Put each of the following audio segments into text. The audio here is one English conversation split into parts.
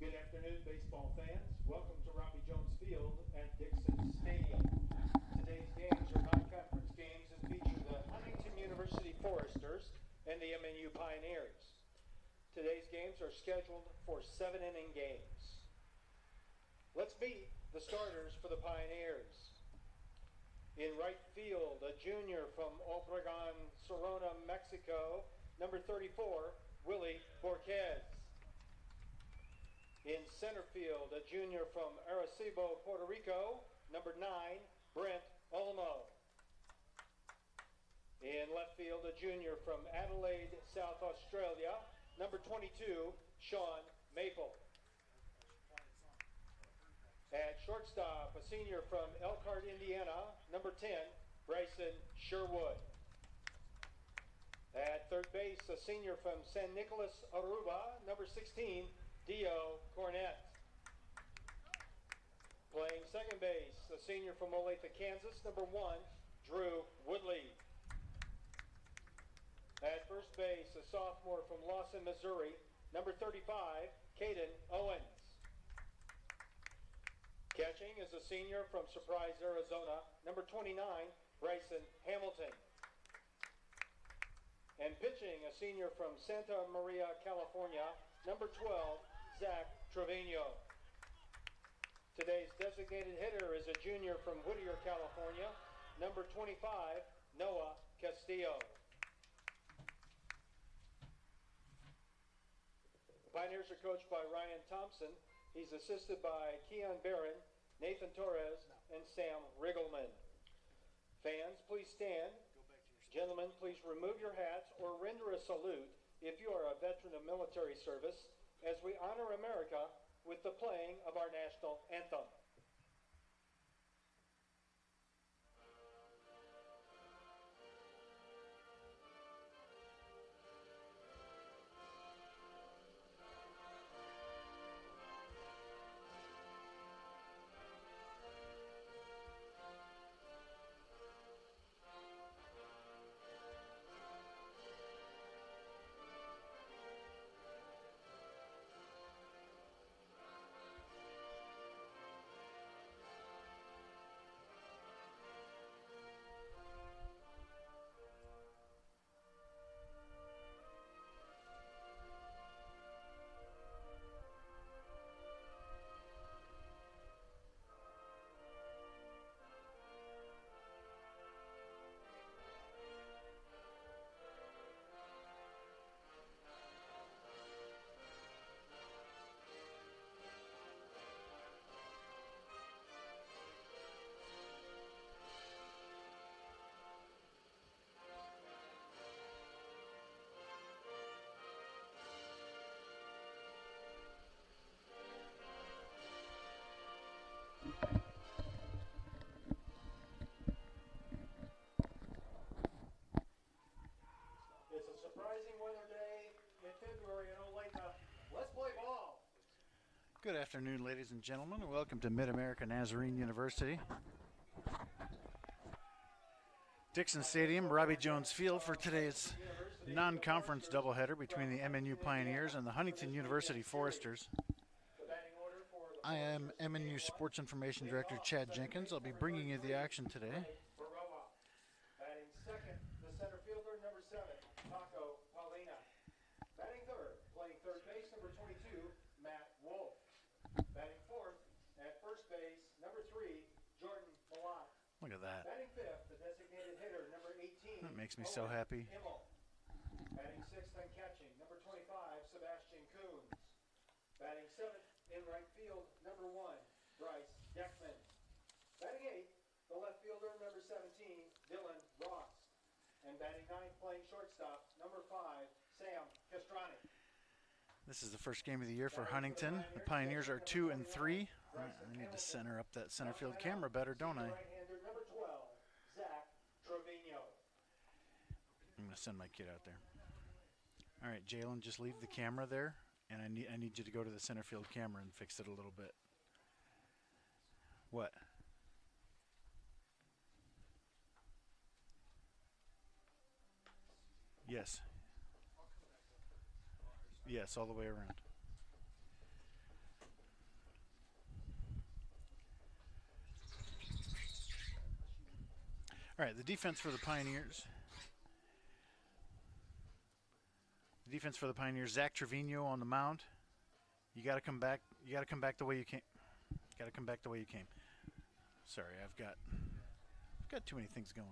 Good afternoon, baseball fans. Welcome to Robbie Jones Field at Dixon Stadium. Today's games are non-conference games and feature the Huntington University Foresters and the MNU Pioneers. Today's games are scheduled for 7-inning games. Let's meet the starters for the Pioneers. In right field, a junior from Obregon, Serona, Mexico, number 34, Willie Borquez. In center field, a junior from Arecibo, Puerto Rico, number 9, Brent Olmo. In left field, a junior from Adelaide, South Australia, number 22, Sean Maple. At shortstop, a senior from Elkhart, Indiana, number 10, Bryson Sherwood. At third base, a senior from San Nicolas, Aruba, number 16, Dio Cornett. Playing second base, a senior from Olathe, Kansas, number 1, Drew Woodley. At first base, a sophomore from Lawson, Missouri, number 35, Caden Owens. Catching is a senior from Surprise, Arizona, number 29, Bryson Hamilton. And pitching, a senior from Santa Maria, California, number 12, Zach Trevino. Today's designated hitter is a junior from Whittier, California, number 25, Noah Castillo. The Pioneers are coached by Ryan Thompson. He's assisted by Keon Barron, Nathan Torres, and Sam Riggleman. Fans, please stand. Gentlemen, please remove your hats or render a salute if you are a veteran of military service as we honor America with the playing of our national anthem. It's a surprising weather day in February in Olathe. Let's play ball. Good afternoon, ladies and gentlemen, and welcome to Mid-America Nazarene University. Dixon Stadium, Robbie Jones Field for today's non-conference doubleheader between the MNU Pioneers and the Huntington University Foresters. I am MNU Sports Information Director Chad Jenkins. I'll be bringing you the action today. Batting second, the center fielder, number 7, Paco Paulina. Batting third, playing third base, number 22, Matt Wolf. Batting fourth, at first base, number 3, Jordan Malott. Look at that. Batting fifth, the designated hitter, number 18. That makes me so happy. Himmel. Batting sixth and catching, number 25, Sebastian Coons. Batting seventh in right field, number 1, Bryce Deckman. Batting eighth, the left fielder, number 17, Dylan Ross. And batting ninth, playing shortstop, number 5, Sam Castrani. This is the first game of the year for Huntington. The Pioneers are 2-3. I need to center up that center field camera better, don't I? Right-hander, number 12, Zach Trevino. I'm going to send my kid out there. All right, Jalen, just leave the camera there, and I need you to go to the center field camera and fix it a little bit. What? Yes. Yes, all the way around. All right, the defense for the Pioneers. The defense for the Pioneers, Zach Trevino on the mound. You got to come back. You got to come back the way you came. Got to come back the way you came. Sorry, I've got too many things going.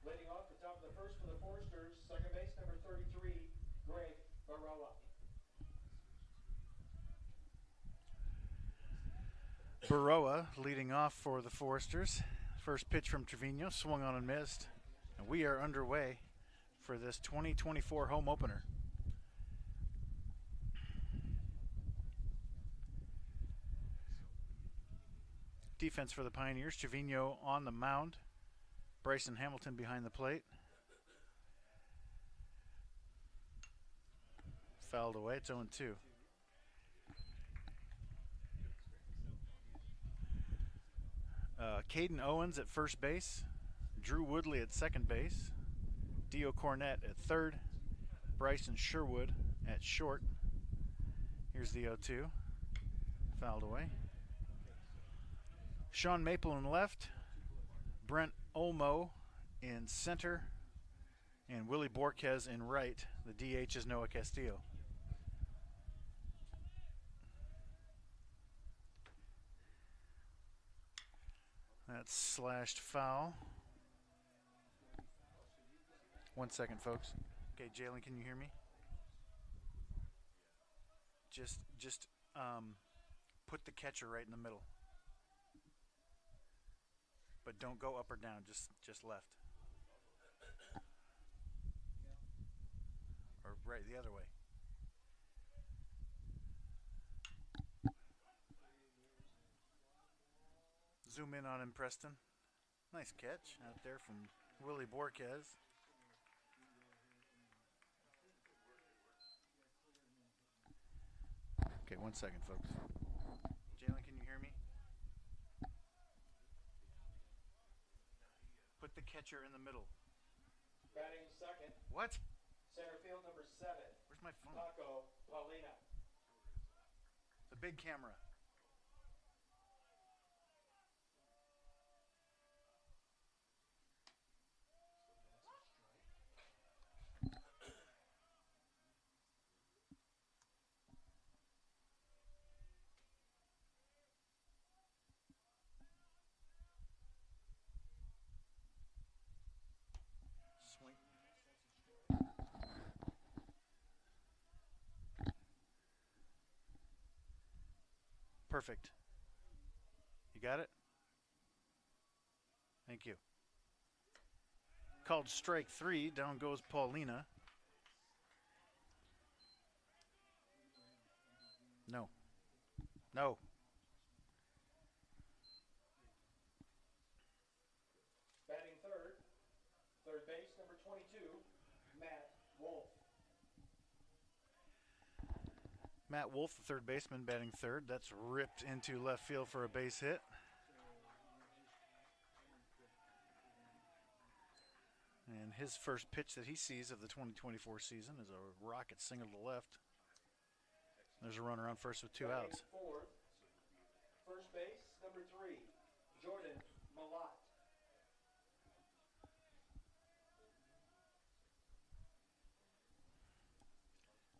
Leading off the top of the first for the Foresters, second base number 33, Greg Baroa. Baroa leading off for the Foresters. First pitch from Trevino, swung on and missed. And we are underway for this 2024 home opener. Defense for the Pioneers, Trevino on the mound. Bryson Hamilton behind the plate. Fouled away, it's 0-2. Caden Owens at first base. Drew Woodley at second base. Dio Cornett at third. Bryson Sherwood at short. Here's the 0-2. Fouled away. Sean Maple in left. Brent Olmo in center. And Willie Borquez in right. The DH is Noah Castillo. That's slashed foul. 1 second, folks. Okay, Jalen, can you hear me? Just put the catcher right in the middle. But don't go up or down, just left. Or right, the other way. Zoom in on him, Preston. Nice catch out there from Willie Borquez. Okay, 1 second, folks. Jalen, can you hear me? Put the catcher in the middle. Batting second. What? Center field number 7. Where's my phone? Taco Paulina. The big camera. Swing. Perfect. You got it? Thank you. Called strike 3. Down goes Paulina. No. No. Batting third. Third base number 22, Matt Wolf. Matt Wolf, the third baseman, batting third. That's ripped into left field for a base hit. And his first pitch that he sees of the 2024 season is a rocket single to left. There's a runner on first with 2 outs. Fourth. First base number 3, Jordan Malott.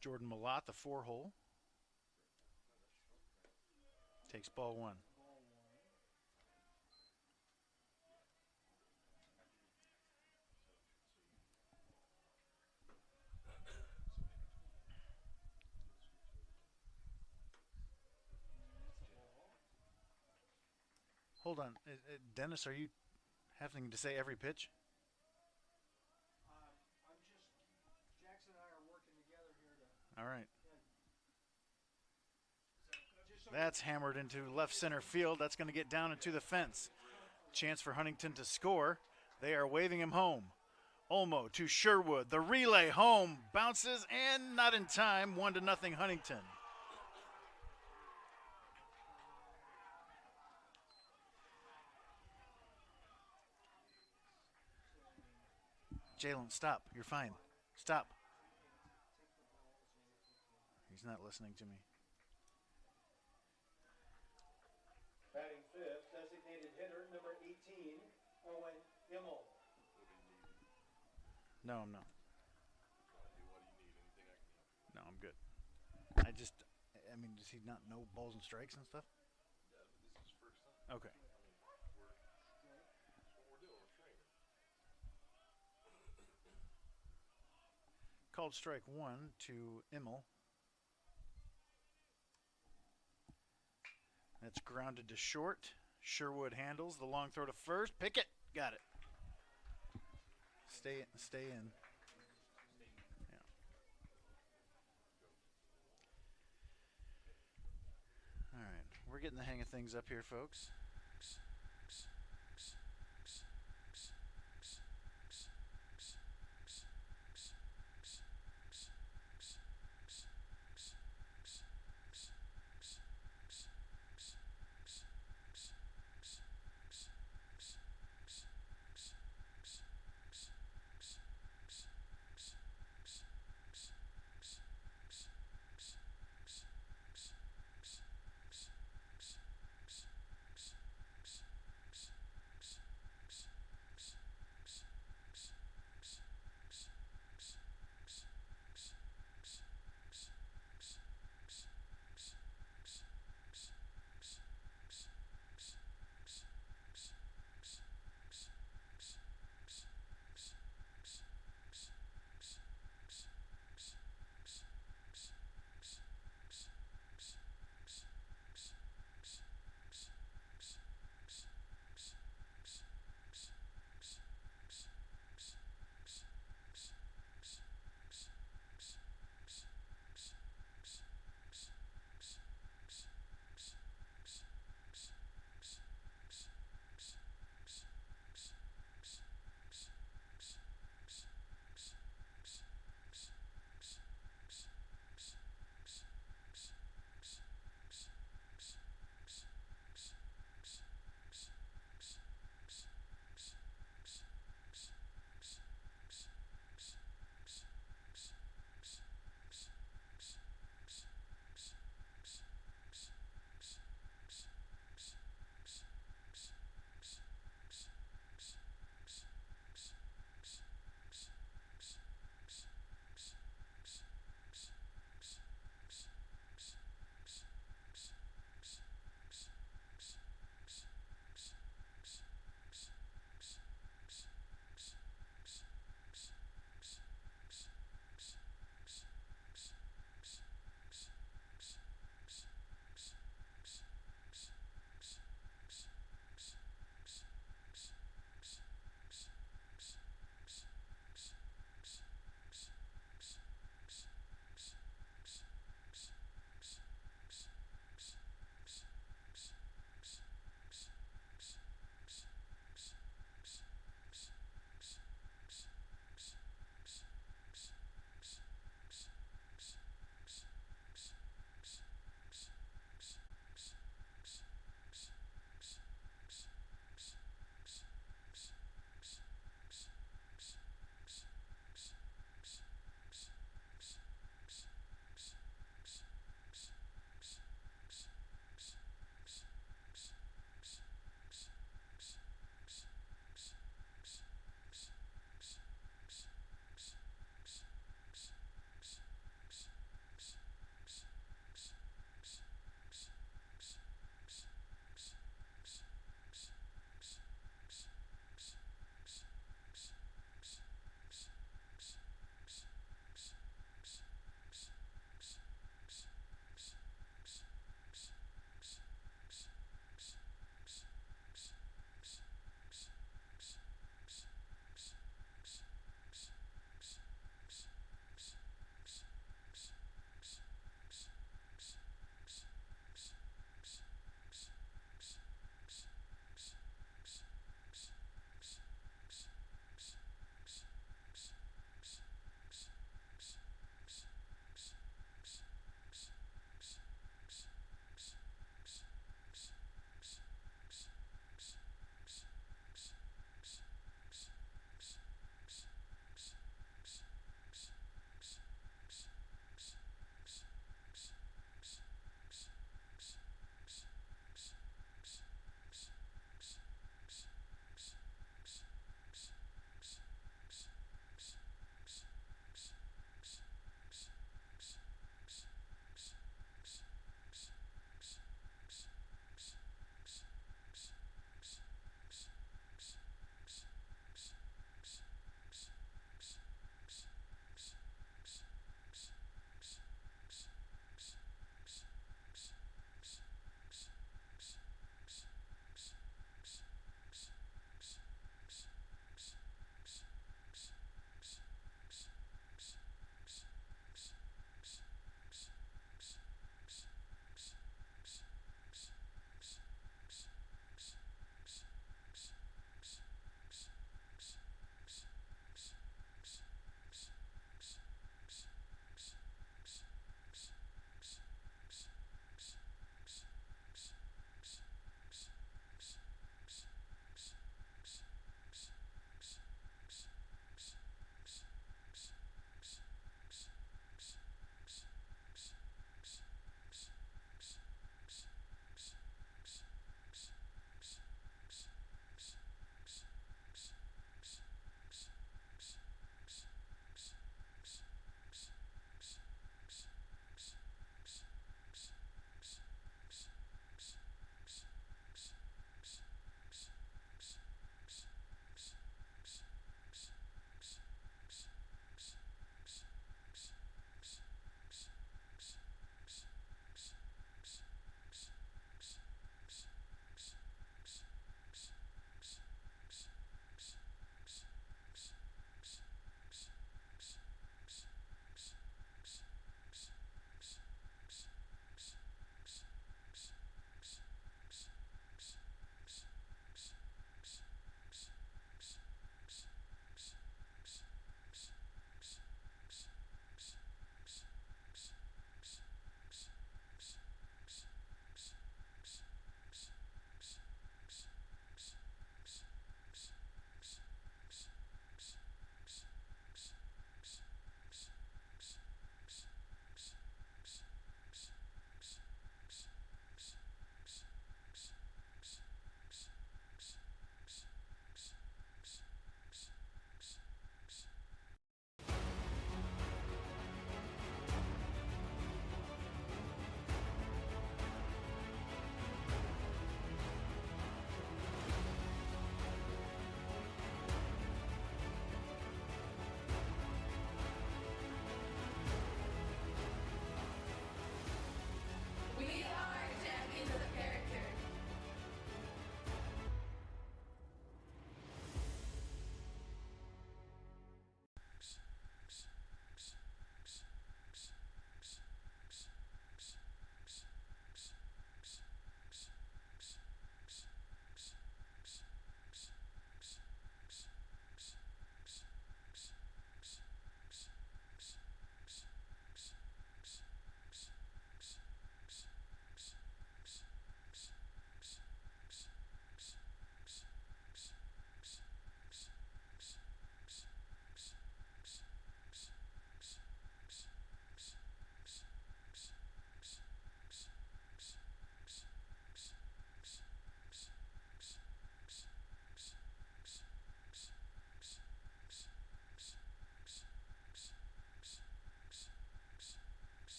Jordan Malott, the 4-hole. Takes ball 1. Hold on. Dennis, are you having to say every pitch? Jackson and I are working together here to... All right. That's hammered into left center field. That's going to get down into the fence. Chance for Huntington to score. They are waving him home. Olmo to Sherwood. The relay home. Bounces and not in time. 1-0 Huntington. Jalen, stop. You're fine. Stop. He's not listening to me. Batting fifth, designated hitter number 18, Owen Immel. No, I'm not. No, I'm good. I mean, does he not know balls and strikes and stuff? Yeah, but this is his first time. Okay. I mean, that's what we're doing. We're training. Called strike one to Immel. That's grounded to short. Sherwood handles the long throw to first. Pickett got it. Stay in. Yeah. All right, we're getting the hang of things up here, folks.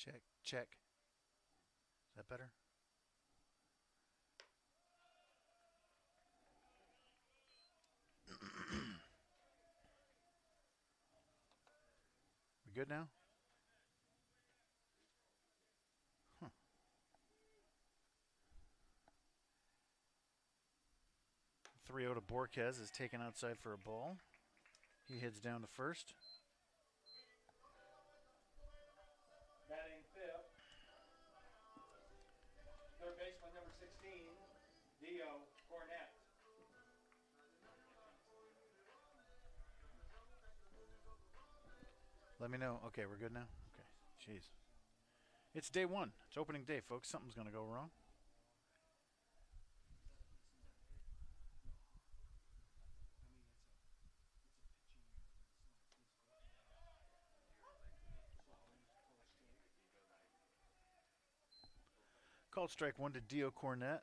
Check, check. Is that better? We good now? Huh. 3-0 to Borquez is taken outside for a ball. He heads down to first. Batting fifth, third baseman number 16, Dio Cornett. Let me know. Okay, we're good now? Okay. Jeez. It's day one. It's opening day, folks. Something's going to go wrong. Called strike one to Dio Cornett.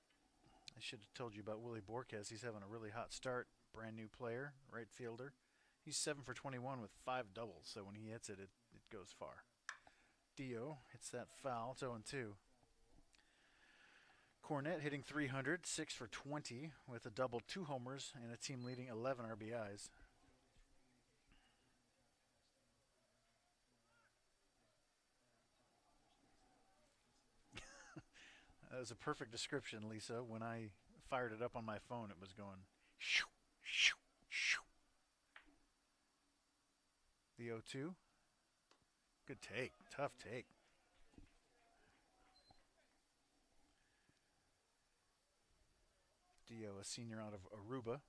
I should have told you about Willie Borquez. He's having a really hot start. Brand new player, right fielder. He's 7 for 21 with 5 doubles, so when he hits it, it goes far. Dio hits that foul. It's 0-2. Cornett hitting 300, 6 for 20 with a double, 2 homers, and a team-leading 11 RBIs. That was a perfect description, Lisa. When I fired it up on my phone, it was going shoo, shoo, shoo. The 0-2. Good take. Tough take. Dio, a senior out of Aruba.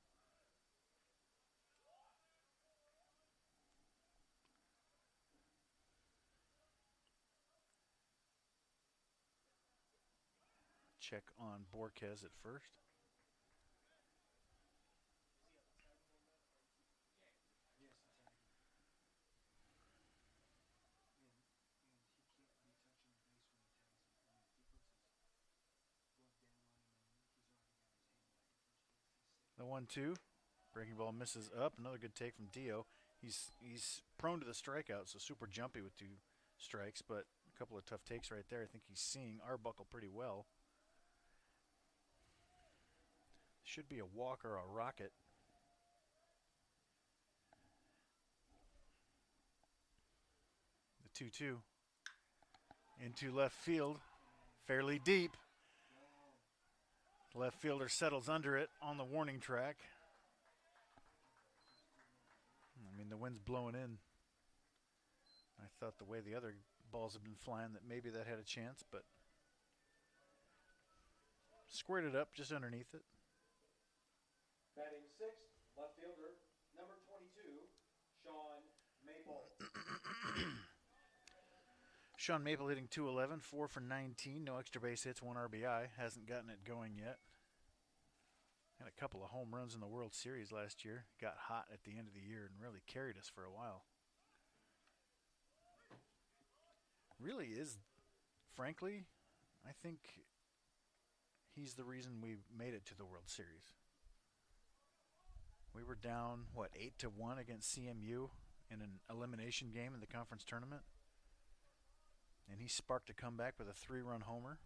Check on Borquez at first. The 1-2. Breaking ball misses up. Another good take from Dio. He's prone to the strikeout, so super jumpy with 2 strikes, but a couple of tough takes right there. I think he's seeing Arbuckle pretty well. Should be a walk or a rocket. The 2-2 into left field, fairly deep. The left fielder settles under it on the warning track. I mean, the wind's blowing in. I thought the way the other balls have been flying that maybe that had a chance, but squared it up just underneath it. Batting sixth, left fielder, number 22, Sean Maple. Sean Maple hitting 211, 4 for 19, no extra base hits, 1 RBI. Hasn't gotten it going yet. Had a couple of home runs in the World Series last year. Got hot at the end of the year and really carried us for a while. Really is, frankly, I think he's the reason we made it to the World Series. We were down, 8-1 against CMU in an elimination game in the conference tournament. And he sparked a comeback with a 3-run homer.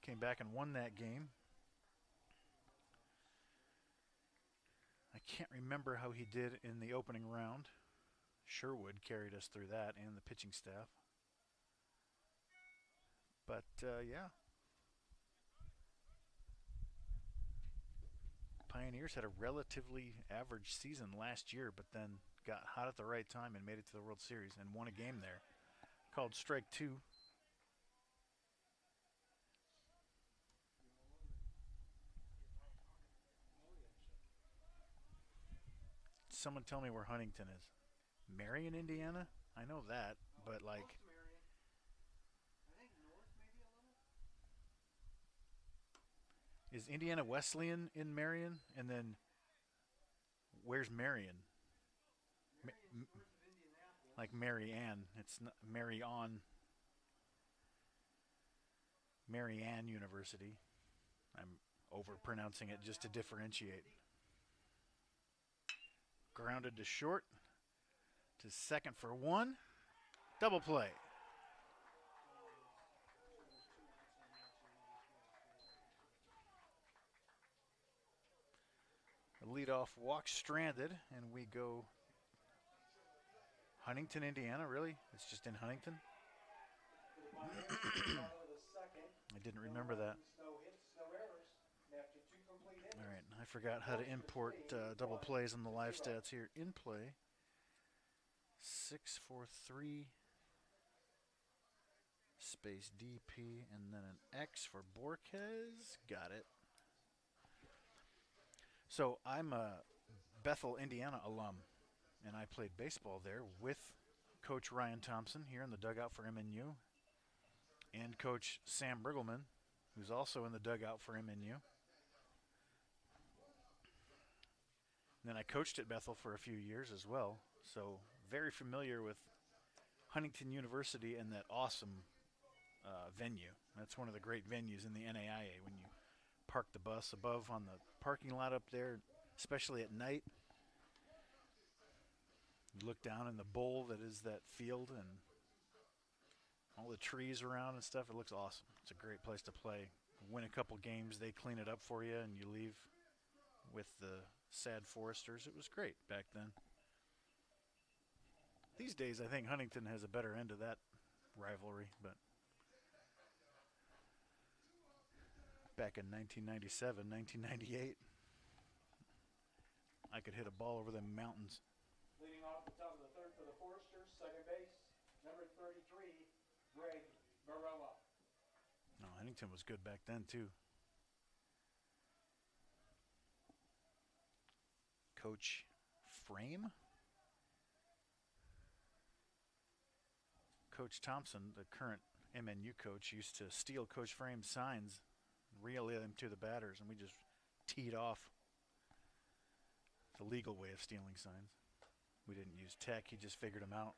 Came back and won that game. I can't remember how he did in the opening round. Sherwood carried us through that and the pitching staff. But, yeah. Pioneers had a relatively average season last year, but then got hot at the right time and made it to the World Series and won a game there. Called strike 2. Someone tell me where Huntington is. Marion, Indiana? I know that, but like... Is Indiana Wesleyan in Marion? And then where's Marion? Like Mary Ann. It's not Mary On. Mary Ann University. I'm overpronouncing it just to differentiate. Grounded to short to second for one. Double play. The leadoff walk stranded, and we go Huntington, Indiana. Really? It's just in Huntington? I didn't remember that. All right, I forgot how to import double plays on the live stats here. In play, 643 space DP, and then an X for Borquez. Got it. So I'm a Bethel, Indiana alum, and I played baseball there with Coach Ryan Thompson here in the dugout for MNU, and Coach Sam Briggleman, who's also in the dugout for MNU. And then I coached at Bethel for a few years as well, so very familiar with Huntington University and that awesome venue. That's one of the great venues in the NAIA when you park the bus above on the parking lot up there, especially at night. You look down in the bowl that is that field and all the trees around and stuff. It looks awesome. It's a great place to play. Win a couple games, they clean it up for you, and you leave with the sad Foresters. It was great back then. These days, I think Huntington has a better end of that rivalry, but back in 1997, 1998, I could hit a ball over them mountains. Leading off the top of the third for the Foresters, second base, number 33, Greg Baroa. No, Huntington was good back then, too. Coach Frame? Coach Thompson, the current MNU coach, used to steal Coach Frame's signs, reel them to the batters, and we just teed off. It's a legal way of stealing signs. We didn't use tech, he just figured them out.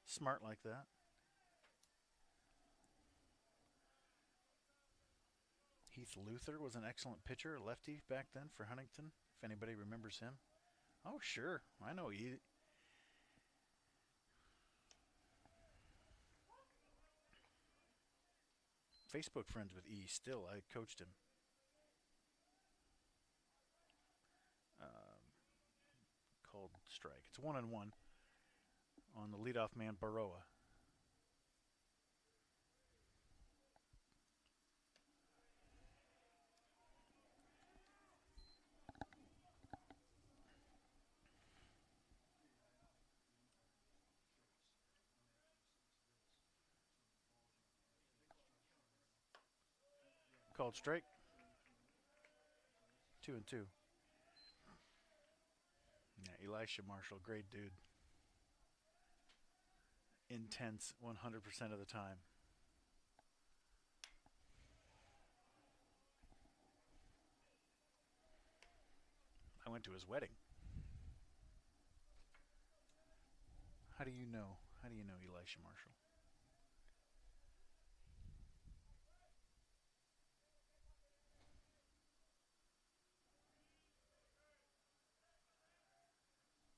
Smart like that. Heath Luther was an excellent pitcher, lefty back then for Huntington, if anybody remembers him. Oh, sure, I know he. Facebook friends with E still. I coached him. Called strike. It's 1-1 on the leadoff man, Baroa. Called strike. 2-2. Yeah, Elisha Marshall, great dude. Intense 100% of the time. I went to his wedding. How do you know? How do you know Elisha Marshall?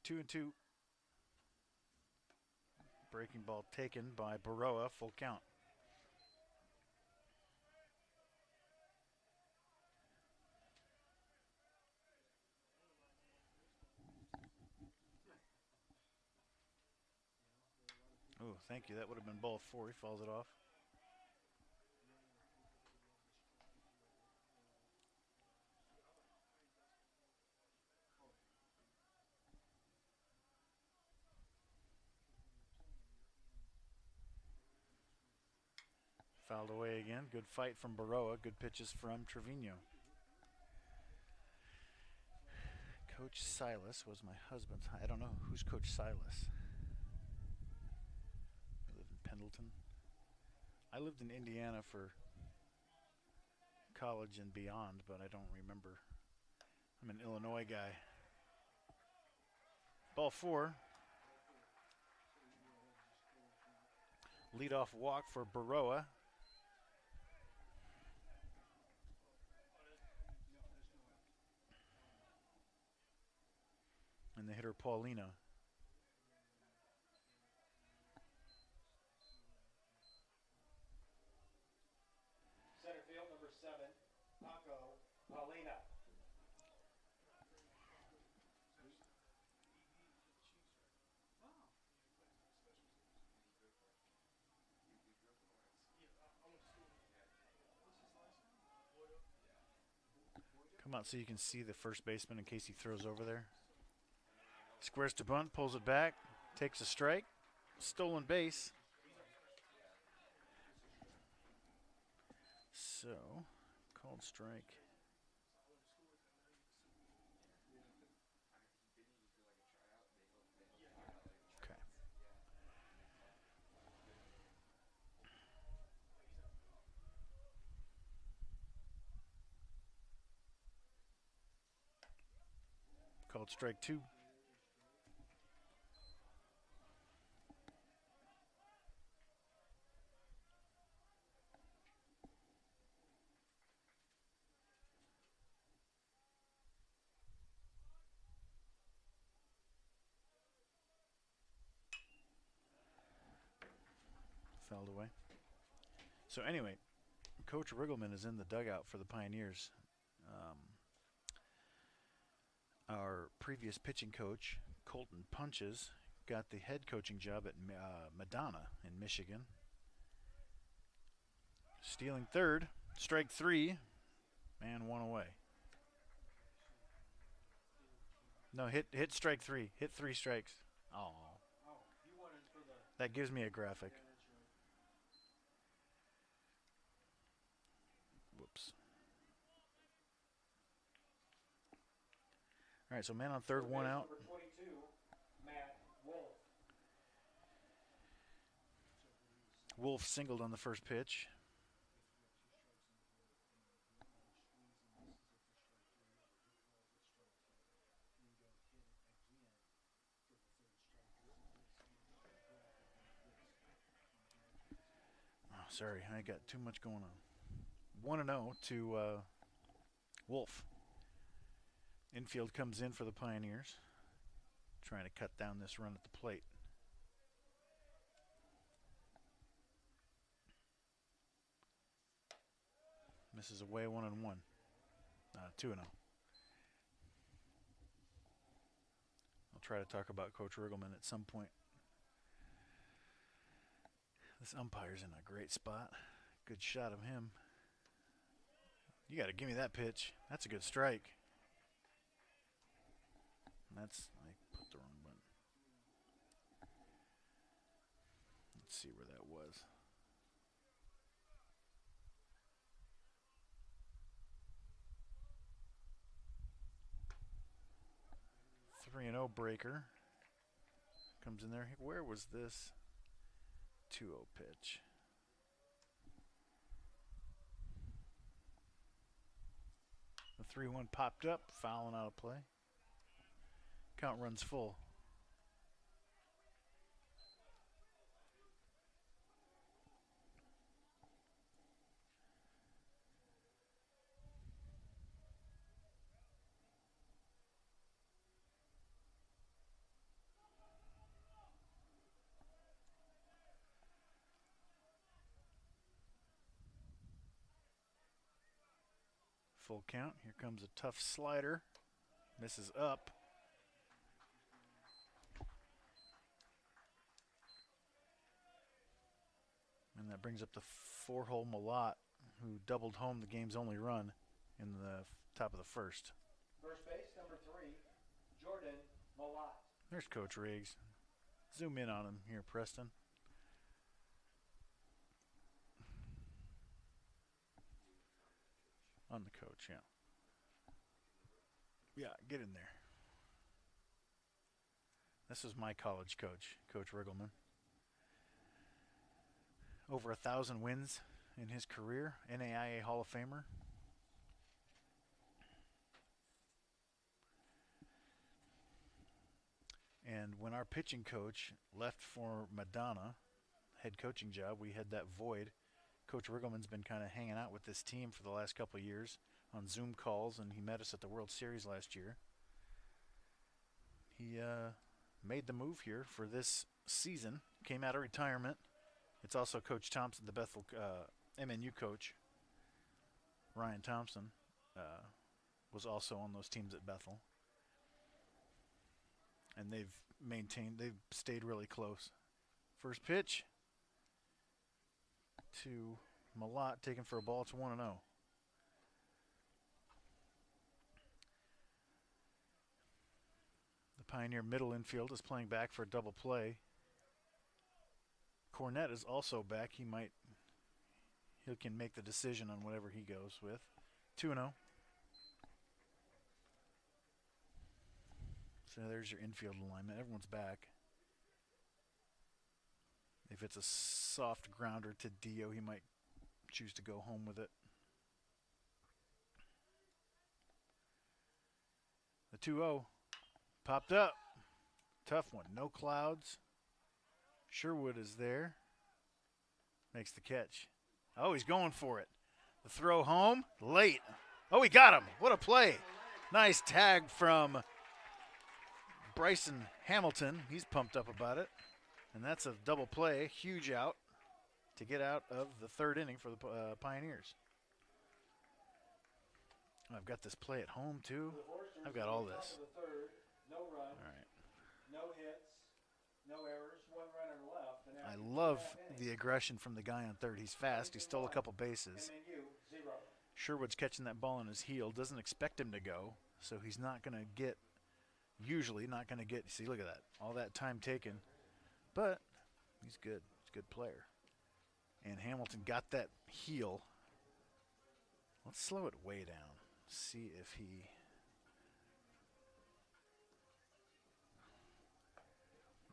Two and two. Breaking ball taken by Baroa, full count. Oh, thank you. That would have been ball four. He fouls it off. Fouled away again. Good fight from Baroa. Good pitches from Trevino. Coach Silas was my husband's. I don't know who's Coach Silas. I live in Pendleton. I lived in Indiana for college and beyond, but I don't remember. I'm an Illinois guy. Ball four. Leadoff walk for Baroa. And the hitter Paulina. 7, Paco Paulina. Come out so you can see the first baseman in case he throws over there. Squares to bunt, pulls it back, takes a strike, stolen base. So, called strike. Okay. Called strike 2. Fouled away. So anyway, Coach Riggleman is in the dugout for the Pioneers. Our previous pitching coach, Colton Punches, got the head coaching job at Madonna in Michigan. Stealing third, strike 3, and 1 away. No, hit strike 3. Hit 3 strikes. Oh. That gives me a graphic. Whoops. All right, so man on third, 1 out. Number 22, Matt Wolf. Wolf singled on the first pitch. Oh, sorry, I got too much going on. 1-0 to Wolf. Infield comes in for the Pioneers, trying to cut down this run at the plate. Misses away 1-1. 2-0. I'll try to talk about Coach Riggleman at some point. This umpire's in a great spot. Good shot of him. You got to give me that pitch. That's a good strike. That's, I put the wrong button. Let's see where that was. 3-0 breaker. Comes in there. Where was this 2-0 pitch? The 3-1 popped up, fouling out of play. Count runs full. Full count. Here comes a tough slider. Misses up. And that brings up the 4-hole Malott, who doubled home the game's only run in the top of the first. First base, number 3, Jordan Malott. There's Coach Riggs. Zoom in on him here, Preston. On the coach, yeah. Yeah, get in there. This was my college coach, Coach Riggleman. Over 1,000 wins in his career, NAIA Hall of Famer. And when our pitching coach left for Madonna, head coaching job, we had that void. Coach Riggleman's been kind of hanging out with this team for the last couple of years on Zoom calls, and he met us at the World Series last year. He made the move here for this season, came out of retirement. It's also Coach Thompson, the Bethel MNU coach. Ryan Thompson was also on those teams at Bethel. And they've stayed really close. First pitch to Malott, taken for a ball. It's 1-0. The Pioneer middle infield is playing back for a double play. Cornett is also back. He can make the decision on whatever he goes with. 2-0. So there's your infield alignment. Everyone's back. If it's a soft grounder to Dio, he might choose to go home with it. The 2-0 popped up. Tough one. No clouds. Sherwood is there. Makes the catch. Oh, he's going for it. The throw home. Late. Oh, he got him. What a play. Nice tag from Bryson Hamilton. He's pumped up about it. And that's a double play. Huge out to get out of the third inning for the Pioneers. I've got this play at home, too. I've got all this. No run, All right. no hits, no errors, one runner left. And I after love the half the inning, aggression from the guy on third. He's fast. He stole a couple bases. MNU 0. Sherwood's catching that ball on his heel. Doesn't expect him to go, so he's not going to get, usually not going to get, see, look at that. All that time taken. But he's good. He's a good player. And Hamilton got that heel. Let's slow it way down. See if he...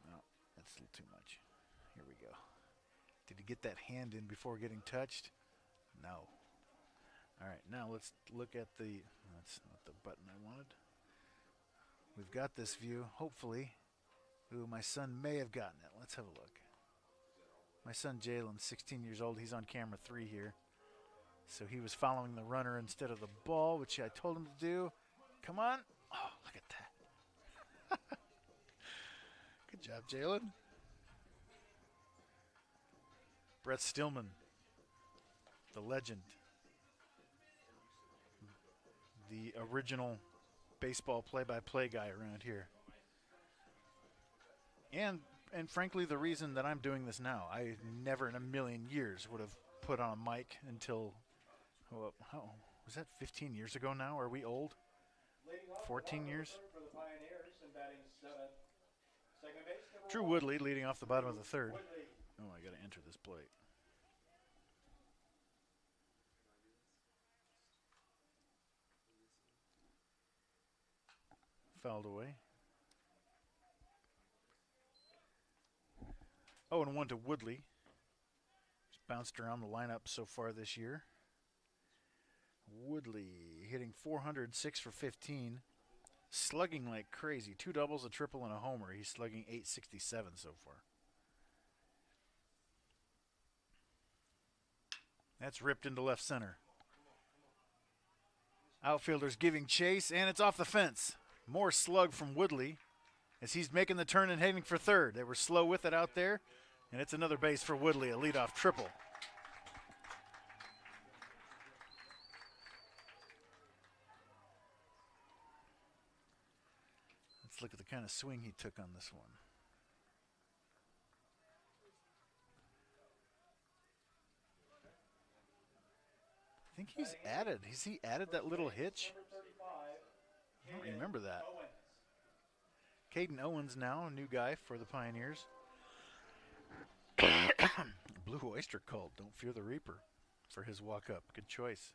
No, that's a little too much. Here we go. Did he get that hand in before getting touched? No. All right, now let's look at the... That's not the button I wanted. We've got this view, hopefully. Ooh, my son may have gotten it. Let's have a look. My son Jalen, 16 years old. He's on camera 3 here. So he was following the runner instead of the ball, which I told him to do. Come on. Oh, look at that. Good job, Jalen. Brett Stillman, the legend. The original baseball play-by-play guy around here. And frankly, the reason that I'm doing this now, I never in a million years would have put on a mic until, was that 15 years ago now? Are we old? 14 years? For the Pioneers and batting 7th. Second base, number Drew 1. Woodley leading off the bottom of the third. Woodley. Oh, I got to enter this plate. Fouled away. 0-1 to Woodley. He's bounced around the lineup so far this year. Woodley hitting 406 for 15. Slugging like crazy. 2 doubles, a triple, and a homer. He's slugging 867 so far. That's ripped into left center. Outfielders giving chase, and it's off the fence. More slug from Woodley as he's making the turn and heading for third. They were slow with it out there, and it's another base for Woodley, a leadoff triple. Let's look at the kind of swing he took on this one. I think he's added. Has he added that little hitch? I don't remember that. Caden Owens now, a new guy for the Pioneers. Blue Oyster Cult, Don't Fear the Reaper for his walk-up. Good choice.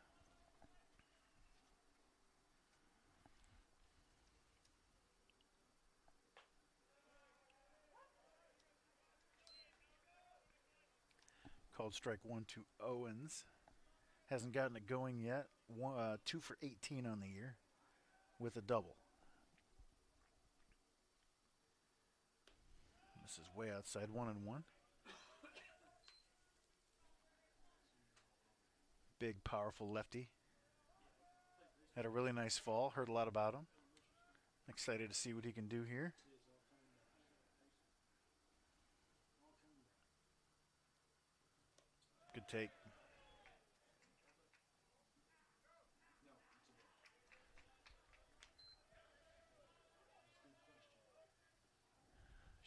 Called strike 1 to Owens. Hasn't gotten it going yet. 2 for 18 on the year with a double. This is way outside, 1-1. Big, powerful lefty. Had a really nice fall. Heard a lot about him. Excited to see what he can do here. Good take.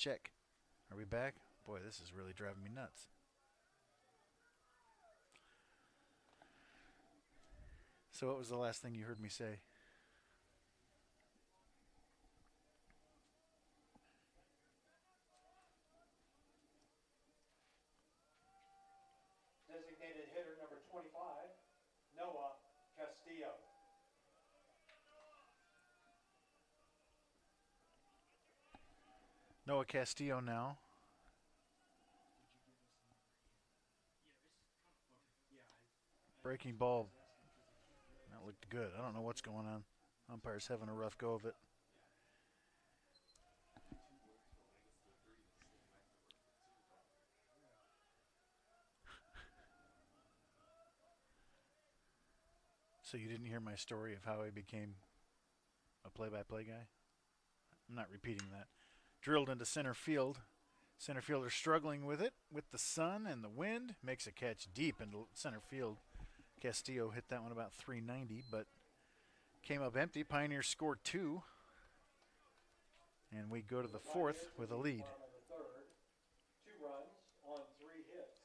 Check. Are we back? Boy, this is really driving me nuts. So what was the last thing you heard me say? Designated hitter number 25, Noah Castillo. Noah Castillo now. Breaking ball. That looked good. I don't know what's going on. Umpire's having a rough go of it. So you didn't hear my story of how I became a play-by-play guy? I'm not repeating that. Drilled into center field. Center fielder struggling with it, with the sun and the wind. Makes a catch deep into center field. Castillo hit that one about 390, but came up empty. Pioneers scored 2. And we go to the 4th with a lead. 2 runs on 3 hits.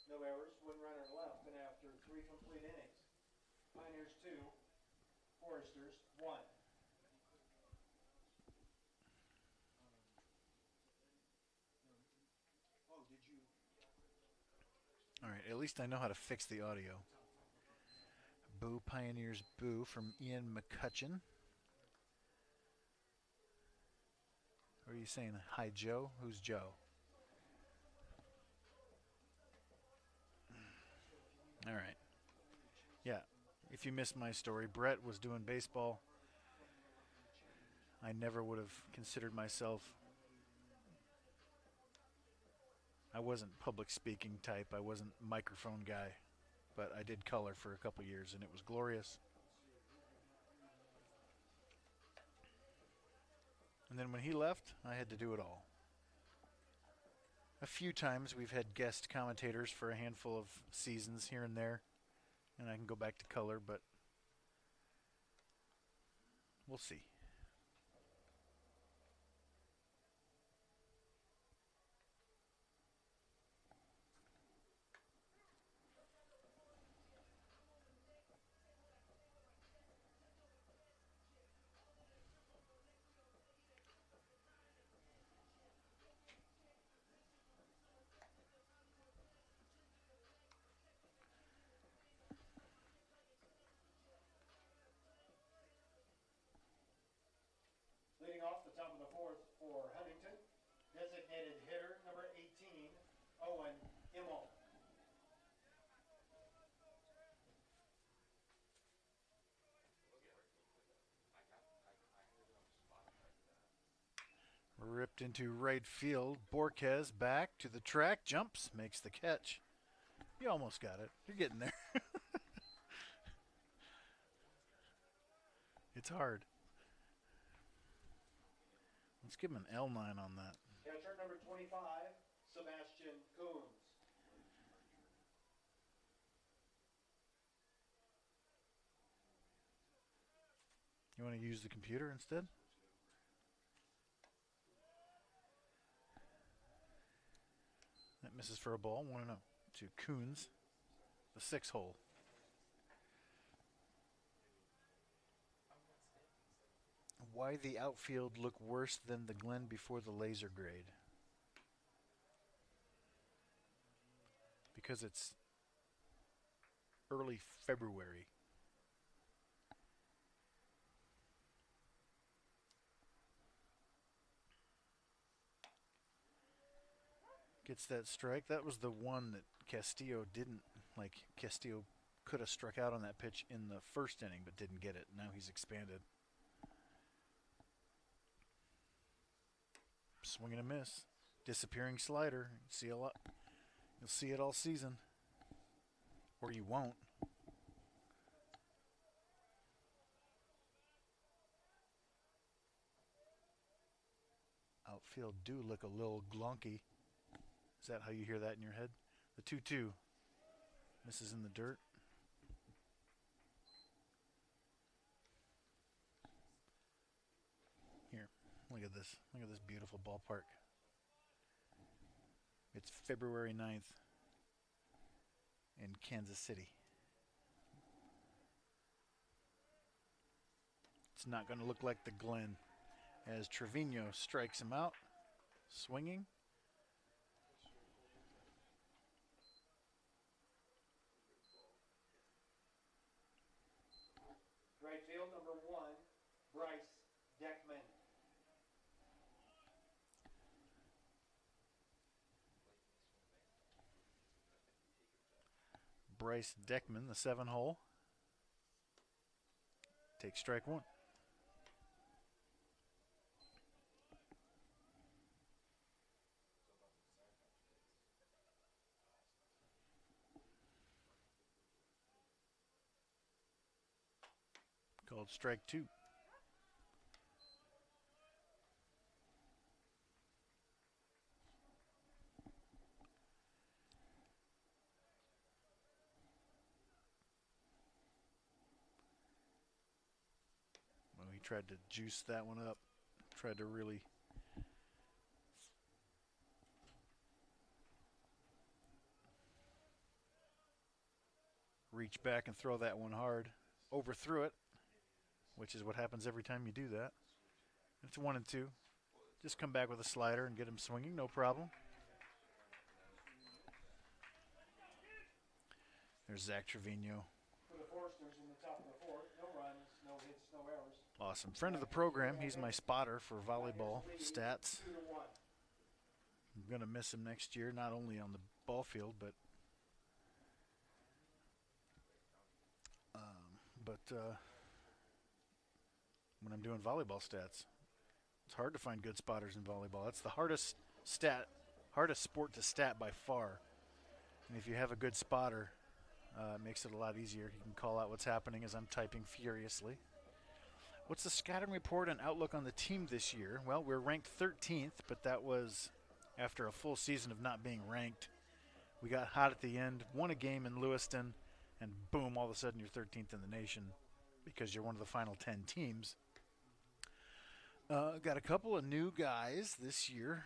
No errors, 1 runner left, and after 3 complete innings. Pioneers 2, Foresters 1. All right, at least I know how to fix the audio. Boo, Pioneers boo from Ian McCutcheon. What are you saying? Hi, Joe? Who's Joe? All right. Yeah, if you missed my story, Brett was doing baseball. I never would have considered myself. I wasn't public speaking type. I wasn't microphone guy. But I did color for a couple years, and it was glorious. And then when he left, I had to do it all. A few times we've had guest commentators for a handful of seasons here and there, and I can go back to color, but we'll see. Leading off the top of the 4th for Huntington, designated hitter number 18, Owen Immel. Ripped into right field. Borquez back to the track, jumps, makes the catch. You almost got it. You're getting there. It's hard. Let's give him an L9 on that. Catcher number 25, Sebastian Coons. You want to use the computer instead? misses for a ball. 1-0 to Coons, the 6-hole. Why the outfield look worse than the Glen before the laser grade? Because it's early February. Gets that strike. That was the one that Castillo didn't, like, Castillo could have struck out on that pitch in the first inning but didn't get it. Now he's expanded. Swing and a miss. Disappearing slider. See a lot. You'll see it all season. Or you won't. Outfield do look a little glonky. Is that how you hear that in your head? The 2-2. Misses in the dirt. Here, look at this. Look at this beautiful ballpark. It's February 9th in Kansas City. It's not going to look like the Glen as Trevino strikes him out, swinging. Right field, number 1, Bryce Deckman. Bryce Deckman, the 7-hole. Takes strike 1. Called strike 2. Well, he tried to juice that one up. Tried to really reach back and throw that one hard. Overthrew it, which is what happens every time you do that. It's 1-2. Just come back with a slider and get him swinging, no problem. There's Zach Trevino. For the Foresters in the top of the 4th, no runs, no hits, no errors. Awesome. Friend of the program. He's my spotter for volleyball stats. 2-1. I'm going to miss him next year, not only on the ball field, but when I'm doing volleyball stats. It's hard to find good spotters in volleyball. That's the hardest sport to stat by far. And if you have a good spotter, it makes it a lot easier. You can call out what's happening as I'm typing furiously. What's the scouting report and outlook on the team this year? Well, we're ranked 13th, but that was after a full season of not being ranked. We got hot at the end, won a game in Lewiston, and boom, all of a sudden you're 13th in the nation because you're one of the final 10 teams. Got a couple of new guys this year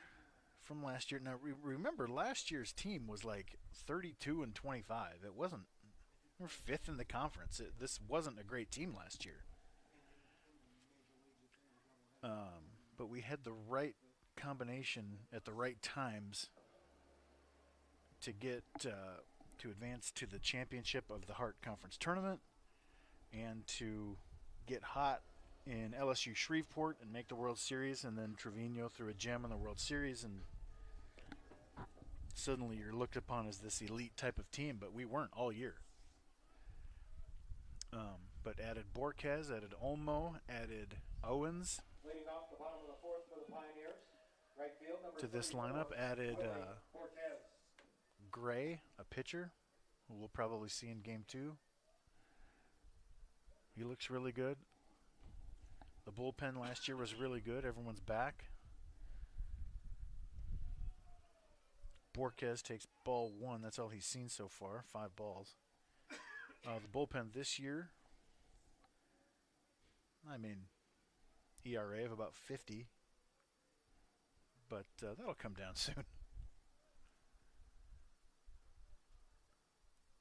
from last year. Now, remember, last year's team was like 32-25. It wasn't. We're 5th in the conference. This wasn't a great team last year. But we had the right combination at the right times to get to advance to the championship of the Hart Conference Tournament and to get hot in LSU Shreveport and make the World Series, and then Trevino threw a gem in the World Series, and suddenly you're looked upon as this elite type of team, but we weren't all year. But added Borquez, added Olmo, added Owens Leading off the bottom of the 4th for the Pioneers. Right field, number to this 34, lineup, added Borquez. Gray, a pitcher, who we'll probably see in Game 2. He looks really good. The bullpen last year was really good. Everyone's back. Borquez takes ball 1. That's all he's seen so far, 5 balls. The bullpen this year, I mean, ERA of about 50. But that'll come down soon.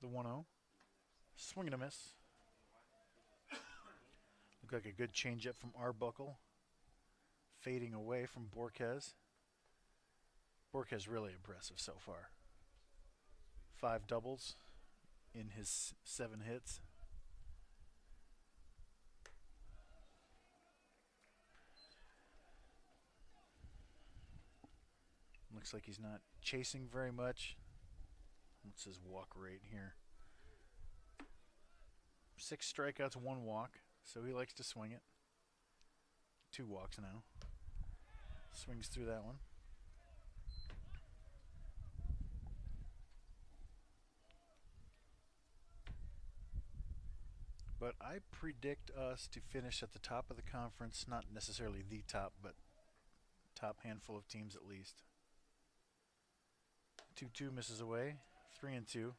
The 1-0. Swing and a miss. Looked like a good changeup from Arbuckle. Fading away from Borquez. Borquez really impressive so far. 5 doubles in his 7 hits. Looks like he's not chasing very much. What's his walk rate here? 6 strikeouts, 1 walk. So he likes to swing it. 2 walks now. Swings through that one. But I predict us to finish at the top of the conference. Not necessarily the top, but top handful of teams at least. 2-2 misses away. 3-2.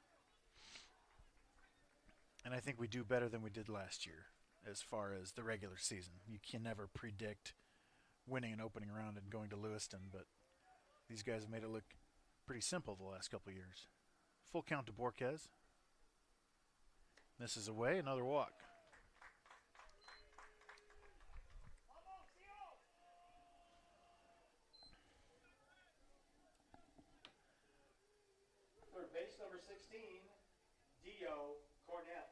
And I think we do better than we did last year as far as the regular season. You can never predict winning an opening round and going to Lewiston, but these guys have made it look pretty simple the last couple of years. Full count to Borquez. Misses away, another walk. Third base number 16, Dio Cornett.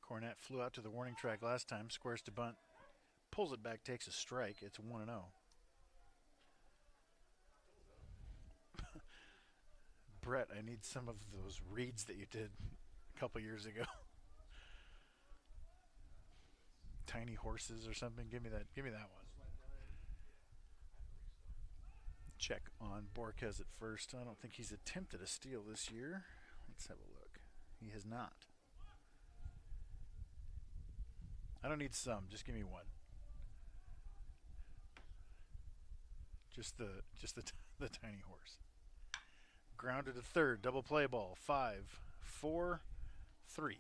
Cornett flew out to the warning track last time, squares to bunt, pulls it back, takes a strike. It's 1-0. Brett, I need some of those reads that you did a couple years ago. Tiny horses or something. Give me that. Give me that one. Check on Borquez at first. I don't think he's attempted a steal this year. Let's have a look. He has not. I don't need some. Just give me one. Just the tiny horse. Grounded to third. Double play ball. 5, 4, 3.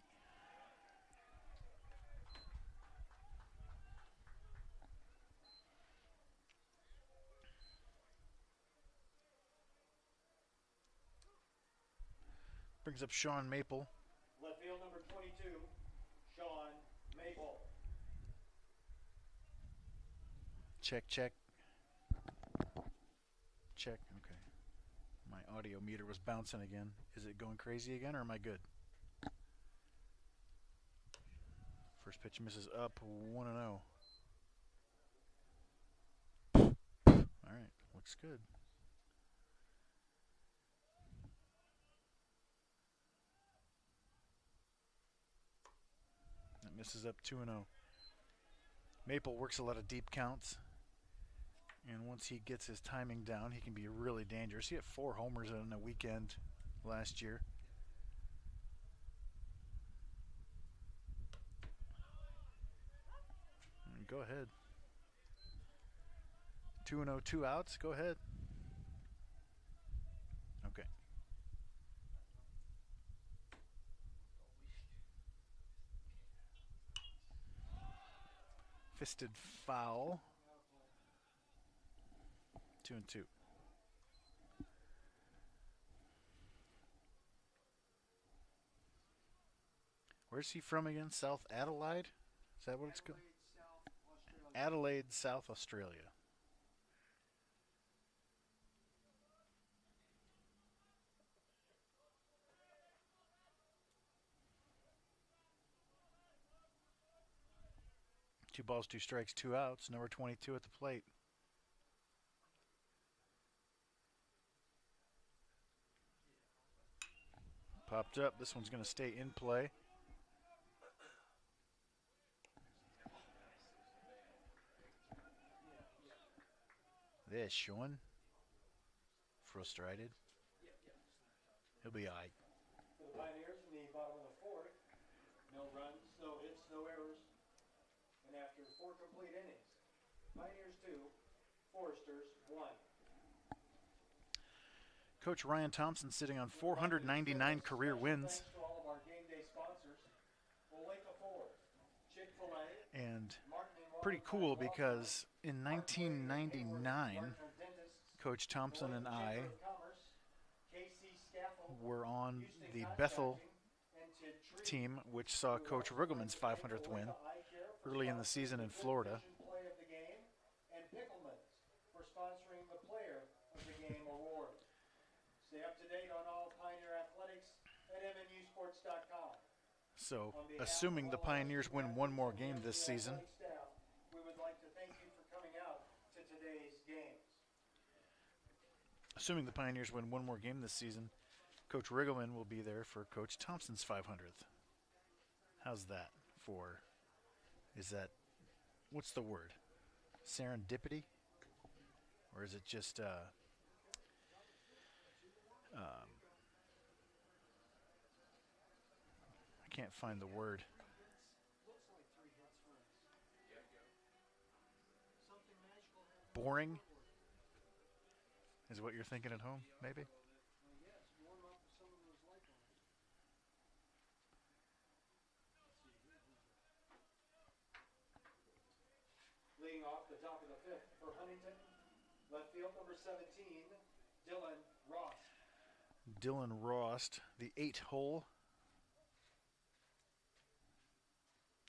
Brings up Sean Maple. Left field number 22, Sean Maple. Check, check. Check, okay. My audio meter was bouncing again. Is it going crazy again or am I good? First pitch misses up, 1-0. Alright, looks good. That misses up 2-0. Maple works a lot of deep counts. And once he gets his timing down, he can be really dangerous. He had 4 homers in a weekend last year. Go ahead. 2-0, 2 outs. Go ahead. Okay. Fisted foul. 2-2. Where's he from again? South Adelaide? Is that what it's called? Adelaide, South Australia. Two balls, 2 strikes, 2 outs. Number 22 at the plate. Popped up. This one's going to stay in play. There's Sean. Frustrated. He'll be all right. For the Pioneers in the bottom of the 4th, no runs, no hits, no errors. And after 4 complete innings, Pioneers 2, Foresters 1. Coach Ryan Thompson sitting on 499 career wins. Thanks to all of our game day sponsors. Oleka Ford, Chick-fil-A, And Martin and pretty Robert cool Law Firm, because in Parkway and 1999, Hayward, Martin Dentists, Coach Thompson Beloit and I Chamber of Commerce, KC Scaffold, were on Houston the Bethel Contracting, and Tidtree. team, which saw Coach Riggleman's 500th win early in the season in Florida. Play of the game, and Pickleman's for sponsoring the Player of the Game award. Stay up to date on all Pioneer athletics at MNUsports.com. So, assuming the Pioneers win one more game this season, Staff, we would like to thank you for coming out to today's games. assuming the Pioneers win one more game this season, Coach Riggleman will be there for Coach Thompson's 500th. How's that for, is that, what's the word? Serendipity? Or is it just, I can't find the word. Boring is what you're thinking at home, maybe? Leading off the top of the fifth for Huntington, left field number 17, Dylan Ross. Dylan Rost, the 8-hole.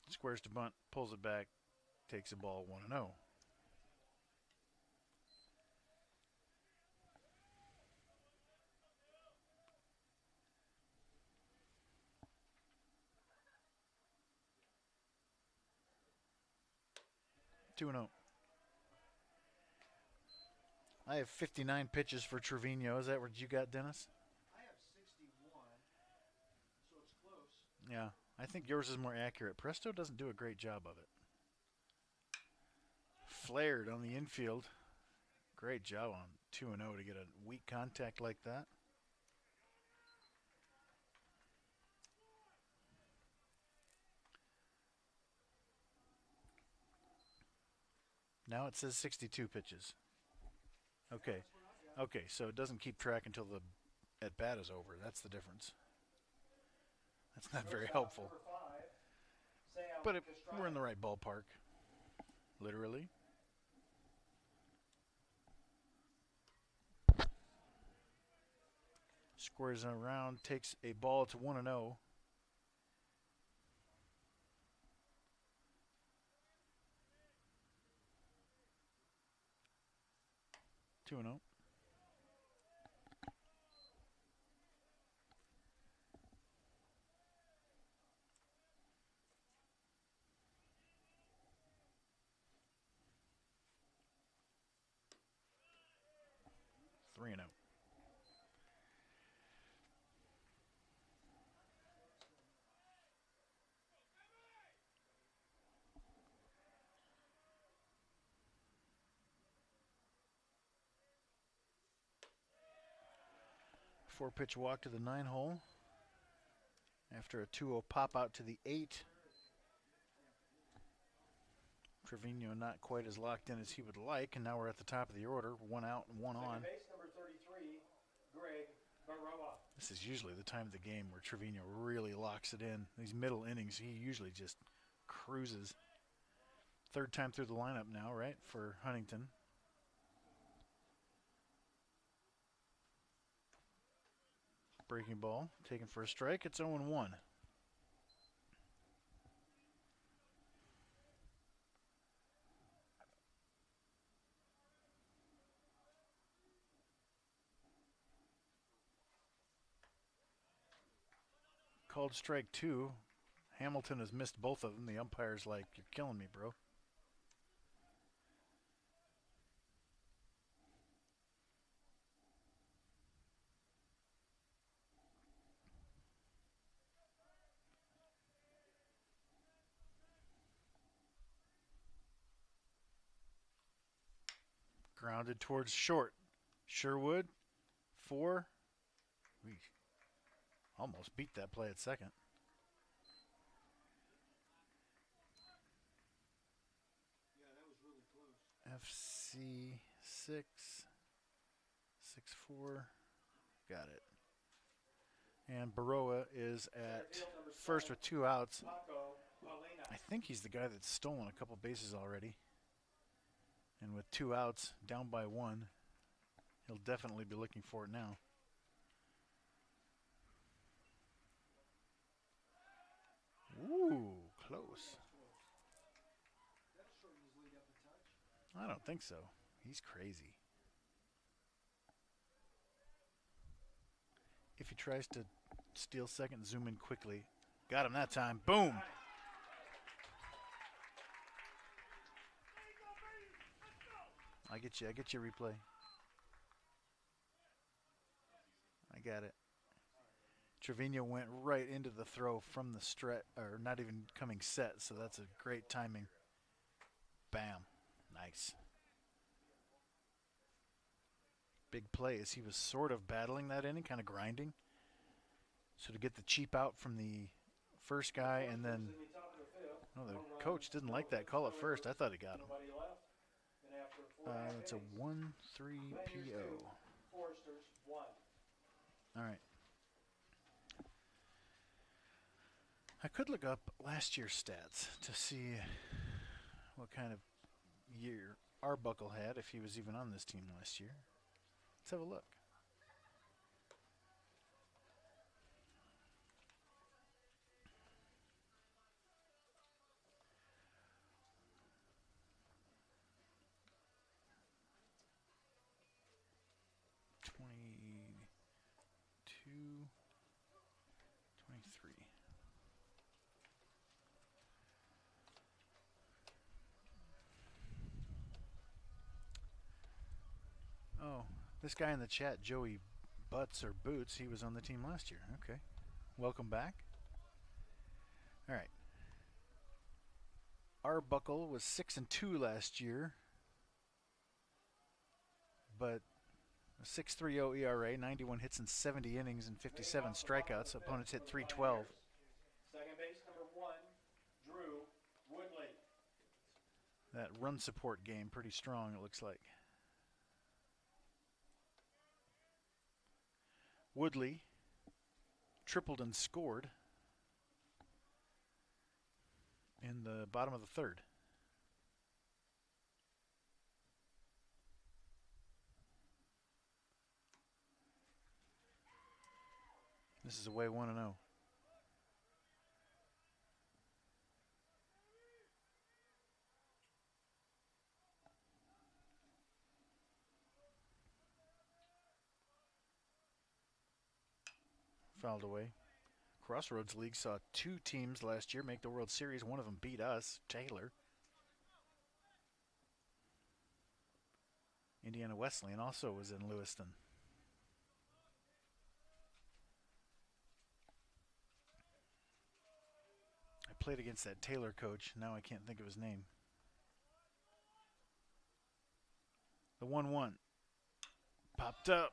Squares to bunt, pulls it back, takes the ball 1-0. Two and 0. I have 59 pitches for Trevino. Is that what you got, Dennis? I have 61, so it's close. Yeah, I think yours is more accurate. Presto doesn't do a great job of it. Flared on the infield. Great job on 2-0 to get a weak contact like that. Now it says 62 pitches. Okay. Okay, so it doesn't keep track until the at-bat is over. That's the difference. That's not very helpful. But we're in the right ballpark. Literally. Squares around, takes a ball to 1-0. Two and 0. Three and 0. Four-pitch walk to the 9-hole. After a 2-0 pop out to the 8. Trevino not quite as locked in as he would like, and now we're at the top of the order. One out and one on. Base number 33, Greg Baroa. This is usually the time of the game where Trevino really locks it in. These middle innings, he usually just cruises. Third time through the lineup now, right, for Huntington. Breaking ball, taken for a strike. It's 0-1. Called strike 2. Hamilton has missed both of them. The umpire's like, "You're killing me, bro." Grounded towards short. Sherwood, 4. We almost beat that play at second. Yeah, that was really close. FC 6, 6-4. Got it. And Baroa is at first with 2 outs. I think he's the guy that's stolen a couple bases already. And with 2 outs, down by 1, he'll definitely be looking for it now. Ooh, close. I don't think so. He's crazy. If he tries to steal second, zoom in quickly. Got him that time. Boom. I get you replay. I got it. Trevino went right into the throw from the stretch, or not even coming set, so that's a great timing. Bam. Nice. Big play as he was sort of battling that inning, kind of grinding. So to get the cheap out from the first guy, and then the coach didn't like that call at first. I thought he got him. It's a 1-3 PO. All right. I could look up last year's stats to see what kind of year Arbuckle had, if he was even on this team last year. Let's have a look. Oh, this guy in the chat, Joey Butts or Boots, he was on the team last year. Okay. Welcome back. All right. Arbuckle was 6-2 last year, but a 6.30 ERA, 91 hits in 70 innings and 57 strikeouts. Opponents hit 312. Second base number 1, Drew Woodley. That run support game pretty strong, it looks like. Woodley tripled and scored in the bottom of the third. This is away 1-0. Fouled away. Crossroads League saw 2 teams last year make the World Series. One of them beat us, Taylor. Indiana Wesleyan also was in Lewiston. I played against that Taylor coach. Now I can't think of his name. The 1-1. Popped up.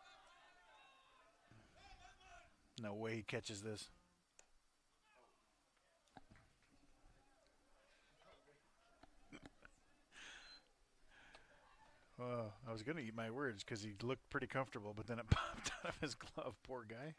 No way he catches this. I was going to eat my words because he looked pretty comfortable, but then it popped out of his glove. Poor guy.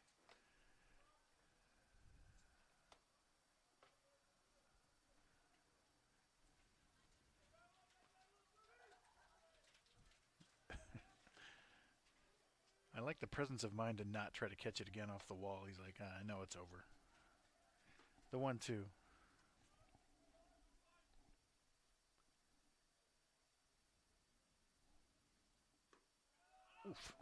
I like the presence of mind to not try to catch it again off the wall. He's like, I know it's over. The 1-2. Oof.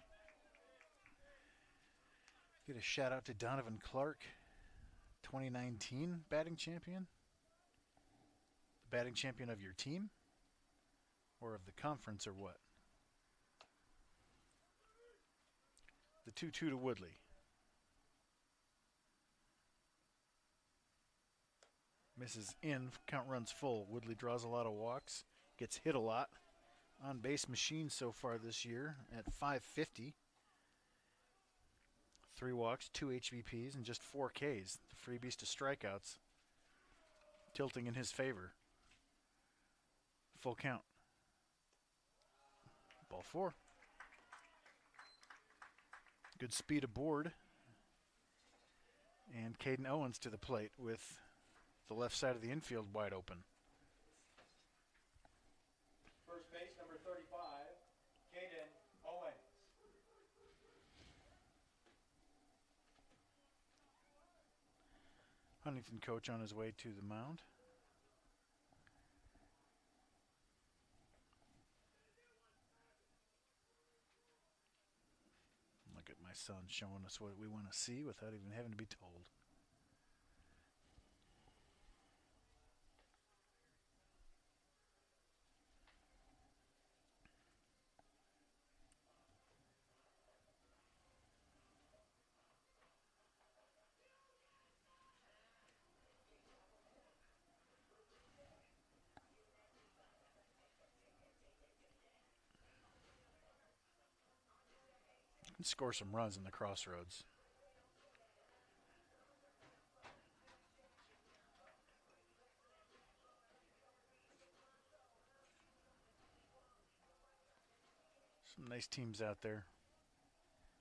Get a shout out to Donovan Clark, 2019 batting champion. The batting champion of your team? Or of the conference or what? The 2-2 to Woodley. Misses in, count runs full. Woodley draws a lot of walks, gets hit a lot. On base machine so far this year at 550. 3 walks, 2 HVPs, and just 4 Ks. The freebies to strikeouts tilting in his favor. Full count. Ball 4. Good speed aboard. And Caden Owens to the plate with the left side of the infield wide open. First base, number 35, Caden Owens. Huntington coach on his way to the mound. Look at my son showing us what we want to see without even having to be told. And score some runs in the crossroads. Some nice teams out there.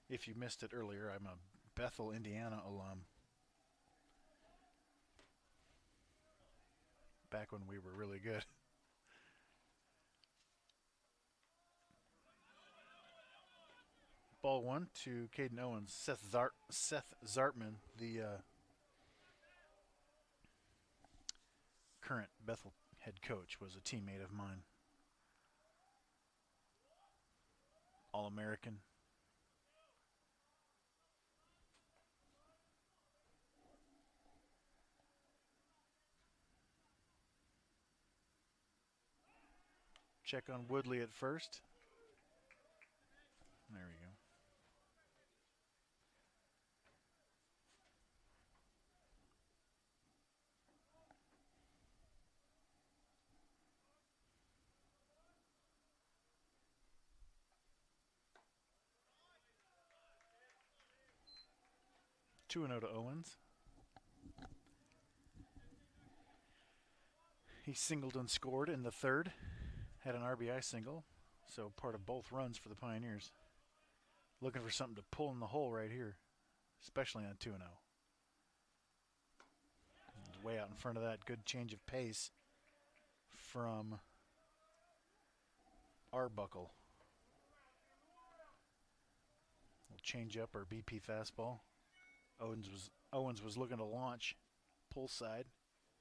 If you missed it earlier, I'm a Bethel, Indiana alum. Back when we were really good. Ball one to Caden Owens. Seth Zartman, the current Bethel head coach, was a teammate of mine. All-American. Check on Woodley at first. There we go. Two and 0 to Owens. He singled and scored in the third. Had an RBI single, so part of both runs for the Pioneers. Looking for something to pull in the hole right here, especially on 2-0. Way out in front of that, good change of pace from Arbuckle. We'll change up our BP fastball. Owens was looking to launch, pull side,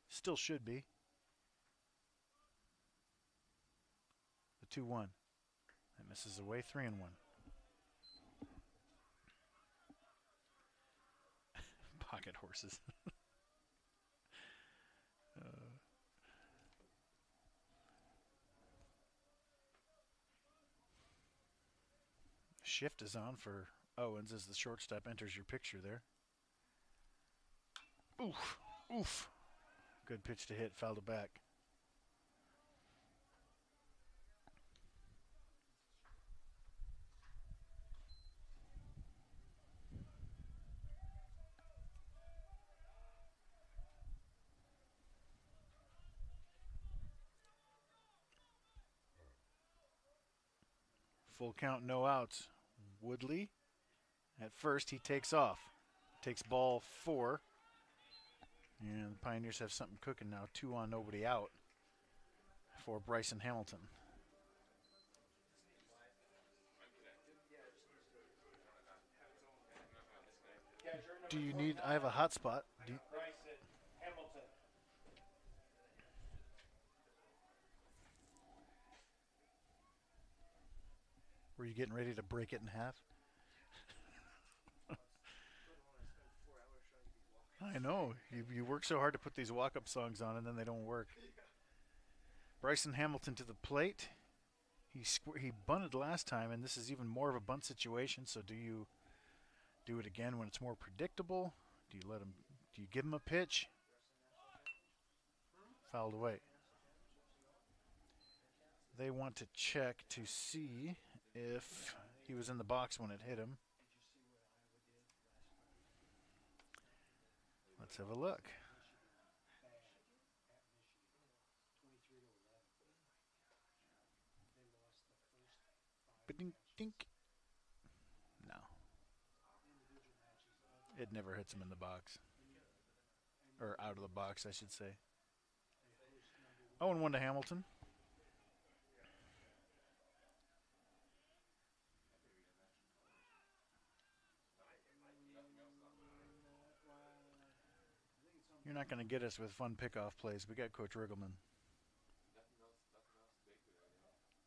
still should be. The 2-1. That misses away, 3-1. Pocket horses. Shift is on for Owens as the shortstop enters your picture there. Oof, oof. Good pitch to hit, fouled it back. Full count, no outs. Woodley, at first, he takes off. Takes ball 4. And the Pioneers have something cooking now. 2 on, nobody out for Bryson Hamilton. Do you need, I have a hot spot. Bryson Hamilton. Were you getting ready to break it in half? I know. You work so hard to put these walk-up songs on, and then they don't work. Bryson Hamilton to the plate. He bunted last time, and this is even more of a bunt situation. So do you do it again when it's more predictable? Do you give him a pitch? Fouled away. They want to check to see if he was in the box when it hit him. Let's have a look. Ba-dink, dink. No. It never hits him in the box. Or out of the box, I should say. 0-1 to Hamilton. You're not going to get us with fun pickoff plays. We got Coach Riggleman.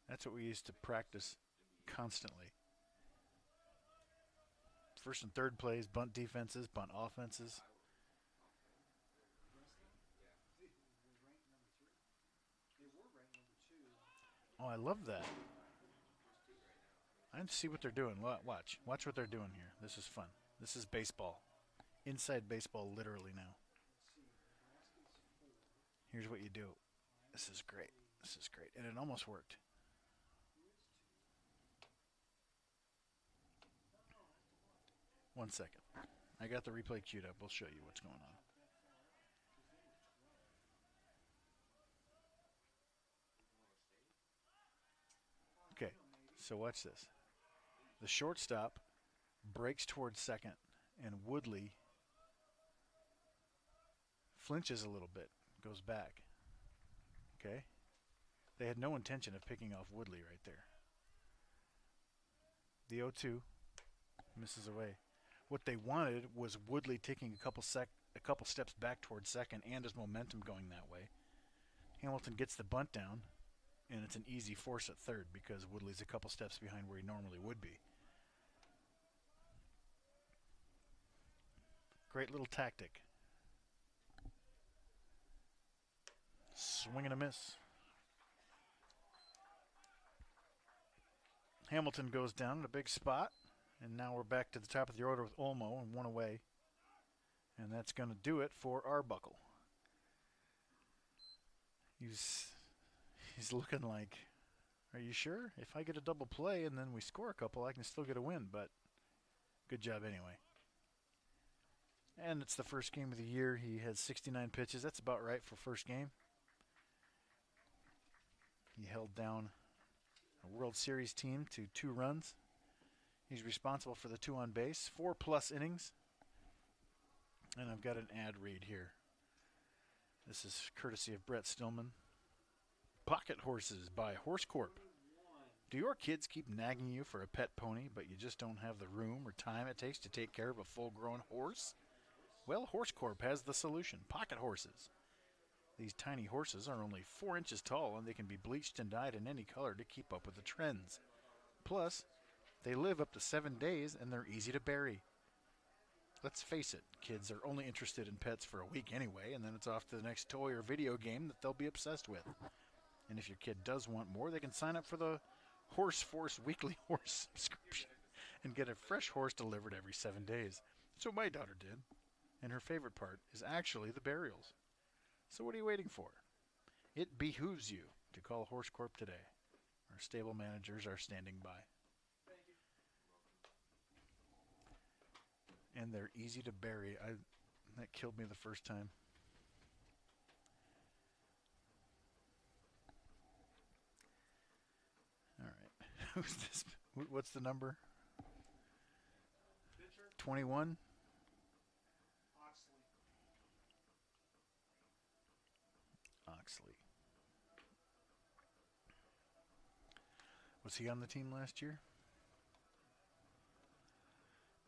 That's what we used to practice constantly. First and third plays, bunt defenses, bunt offenses. Oh, I love that. I see what they're doing. Watch what they're doing here. This is fun. This is baseball. Inside baseball literally now. Here's what you do. This is great. This is great. And it almost worked. One second. I got the replay queued up. We'll show you what's going on. Okay, so watch this. The shortstop breaks towards second, and Woodley flinches a little bit, goes back. Okay? They had no intention of picking off Woodley right there. The 0-2 misses away. What they wanted was Woodley taking a couple steps back towards second and his momentum going that way. Hamilton gets the bunt down, and it's an easy force at third because Woodley's a couple steps behind where he normally would be. Great little tactic. Swing and a miss. Hamilton goes down in a big spot, and now we're back to the top of the order with Olmo and one away. And that's going to do it for Arbuckle. He's looking like, are you sure? If I get a double play and then we score a couple, I can still get a win, but good job anyway. And it's the first game of the year. He has 69 pitches. That's about right for first game. He held down a World Series team to 2 runs. He's responsible for the 2 on base, 4+ innings. And I've got an ad read here. This is courtesy of Brett Stillman. Pocket Horses by Horse Corp. Do your kids keep nagging you for a pet pony, but you just don't have the room or time it takes to take care of a full-grown horse? Well, Horse Corp has the solution, Pocket Horses. These tiny horses are only 4 inches tall, and they can be bleached and dyed in any color to keep up with the trends. Plus, they live up to 7 days, and they're easy to bury. Let's face it, kids are only interested in pets for a week anyway, and then it's off to the next toy or video game that they'll be obsessed with. And if your kid does want more, they can sign up for the Horse Force Weekly Horse subscription and get a fresh horse delivered every 7 days. That's what my daughter did. And her favorite part is actually the burials. So what are you waiting for? It behooves you to call Horse Corp today. Our stable managers are standing by. And they're easy to bury. That killed me the first time. All right. Who's this? What's the number? 21? Oxley. Was he on the team last year?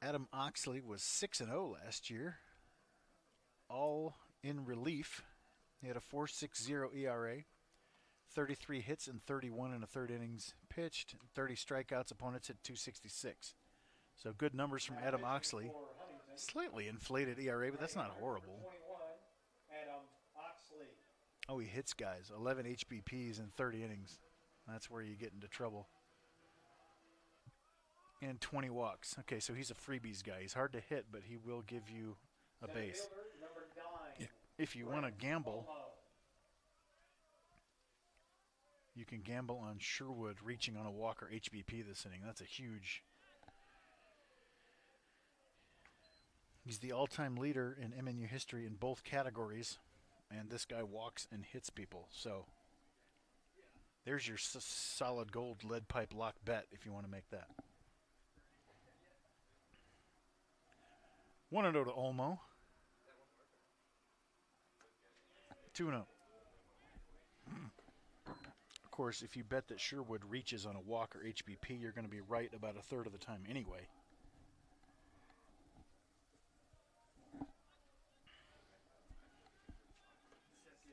Adam Oxley was 6-0 last year, all in relief. He had a 4.60 ERA, 33 hits and 31 in the third innings pitched, 30 strikeouts. Opponents hit 266. So good numbers from Adam Oxley. Slightly inflated ERA, but that's not horrible. Oh, he hits guys. 11 HBPs in 30 innings. That's where you get into trouble. And 20 walks. Okay, so he's a freebies guy. He's hard to hit, but he will give you a base. If you want to gamble, you can gamble on Sherwood reaching on a walk or HBP this inning. That's a huge. He's the all-time leader in MNU history in both categories, and this guy walks and hits people. So there's your solid gold lead pipe lock bet if you want to make that. 1-0 to Olmo. 2-0. Of course, if you bet that Sherwood reaches on a walk or HBP, you're going to be right about a third of the time anyway.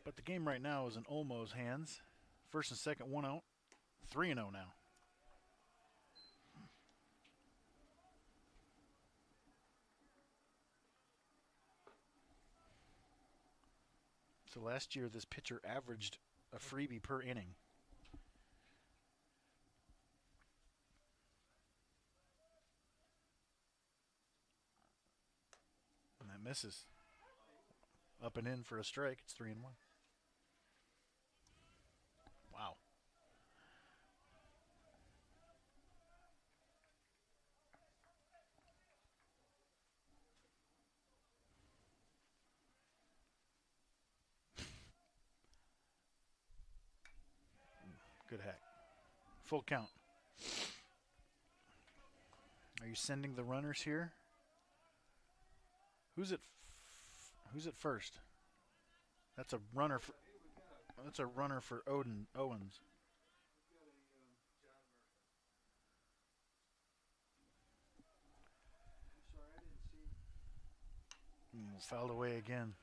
But the game right now is in Olmo's hands. First and second, 1-0. 3-0 now. So last year, this pitcher averaged a freebie per inning. And that misses. Up and in for a strike. It's 3-1. Wow. Good hack. Full count. Are you sending the runners here? Who's at first? That's a runner for. That's a runner for Owens. Fouled away again.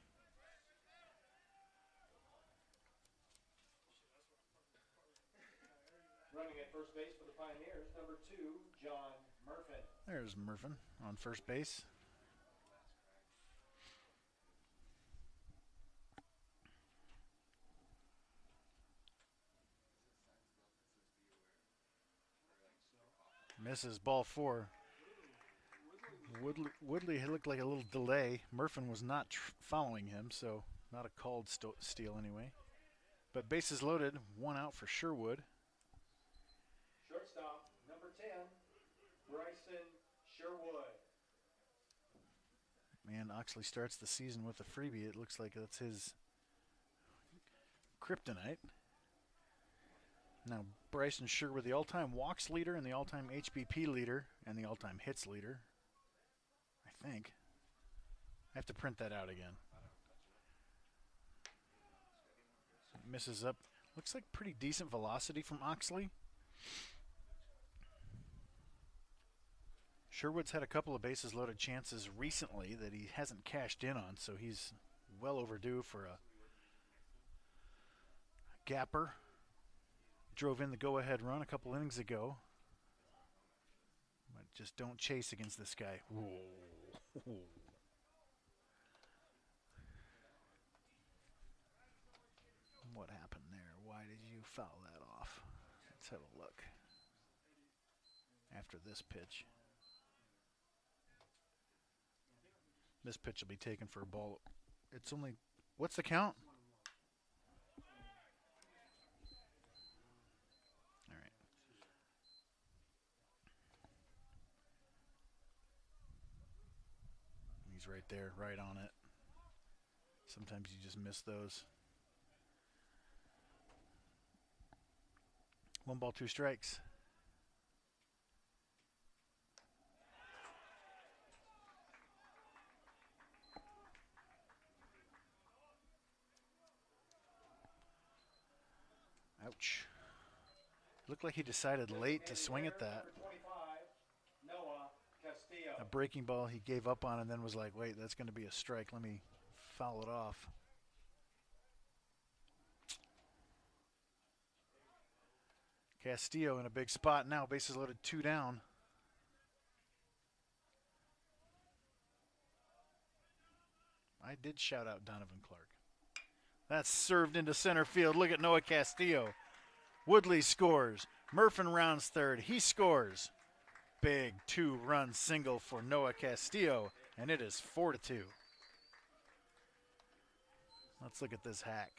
Running at first base for the Pioneers, number 2, John Murphy. There's Murphy on first base. Misses ball 4. Woodley looked like a little delay. Murphy was not following him, so not a called steal anyway. But bases loaded, 1 out for Sherwood. Shortstop, number 10, Bryson Sherwood. Man, Oxley starts the season with a freebie. It looks like that's his kryptonite. Now, Bryson Sherwood, the all-time walks leader and the all-time HBP leader and the all-time hits leader. I think. I have to print that out again. Misses up. Looks like pretty decent velocity from Oxley. Sherwood's had a couple of bases loaded chances recently that he hasn't cashed in on, so he's well overdue for a gapper. Drove in the go-ahead run a couple innings ago. But just don't chase against this guy. Whoa. What happened there? Why did you foul that off? Let's have a look. After this pitch. This pitch will be taken for a ball. It's only, what's the count? All right. He's right there, right on it. Sometimes you just miss those. 1 ball, 2 strikes. Ouch. Looked like he decided late to swing at that. A breaking ball he gave up on and then was like, wait, that's going to be a strike. Let me foul it off. Castillo in a big spot now. Bases loaded, 2 down. I did shout out Donovan Clark. That's served into center field. Look at Noah Castillo. Woodley scores. Murphy rounds third. He scores. Big 2-run single for Noah Castillo, and it is 4-2. Let's look at this hack.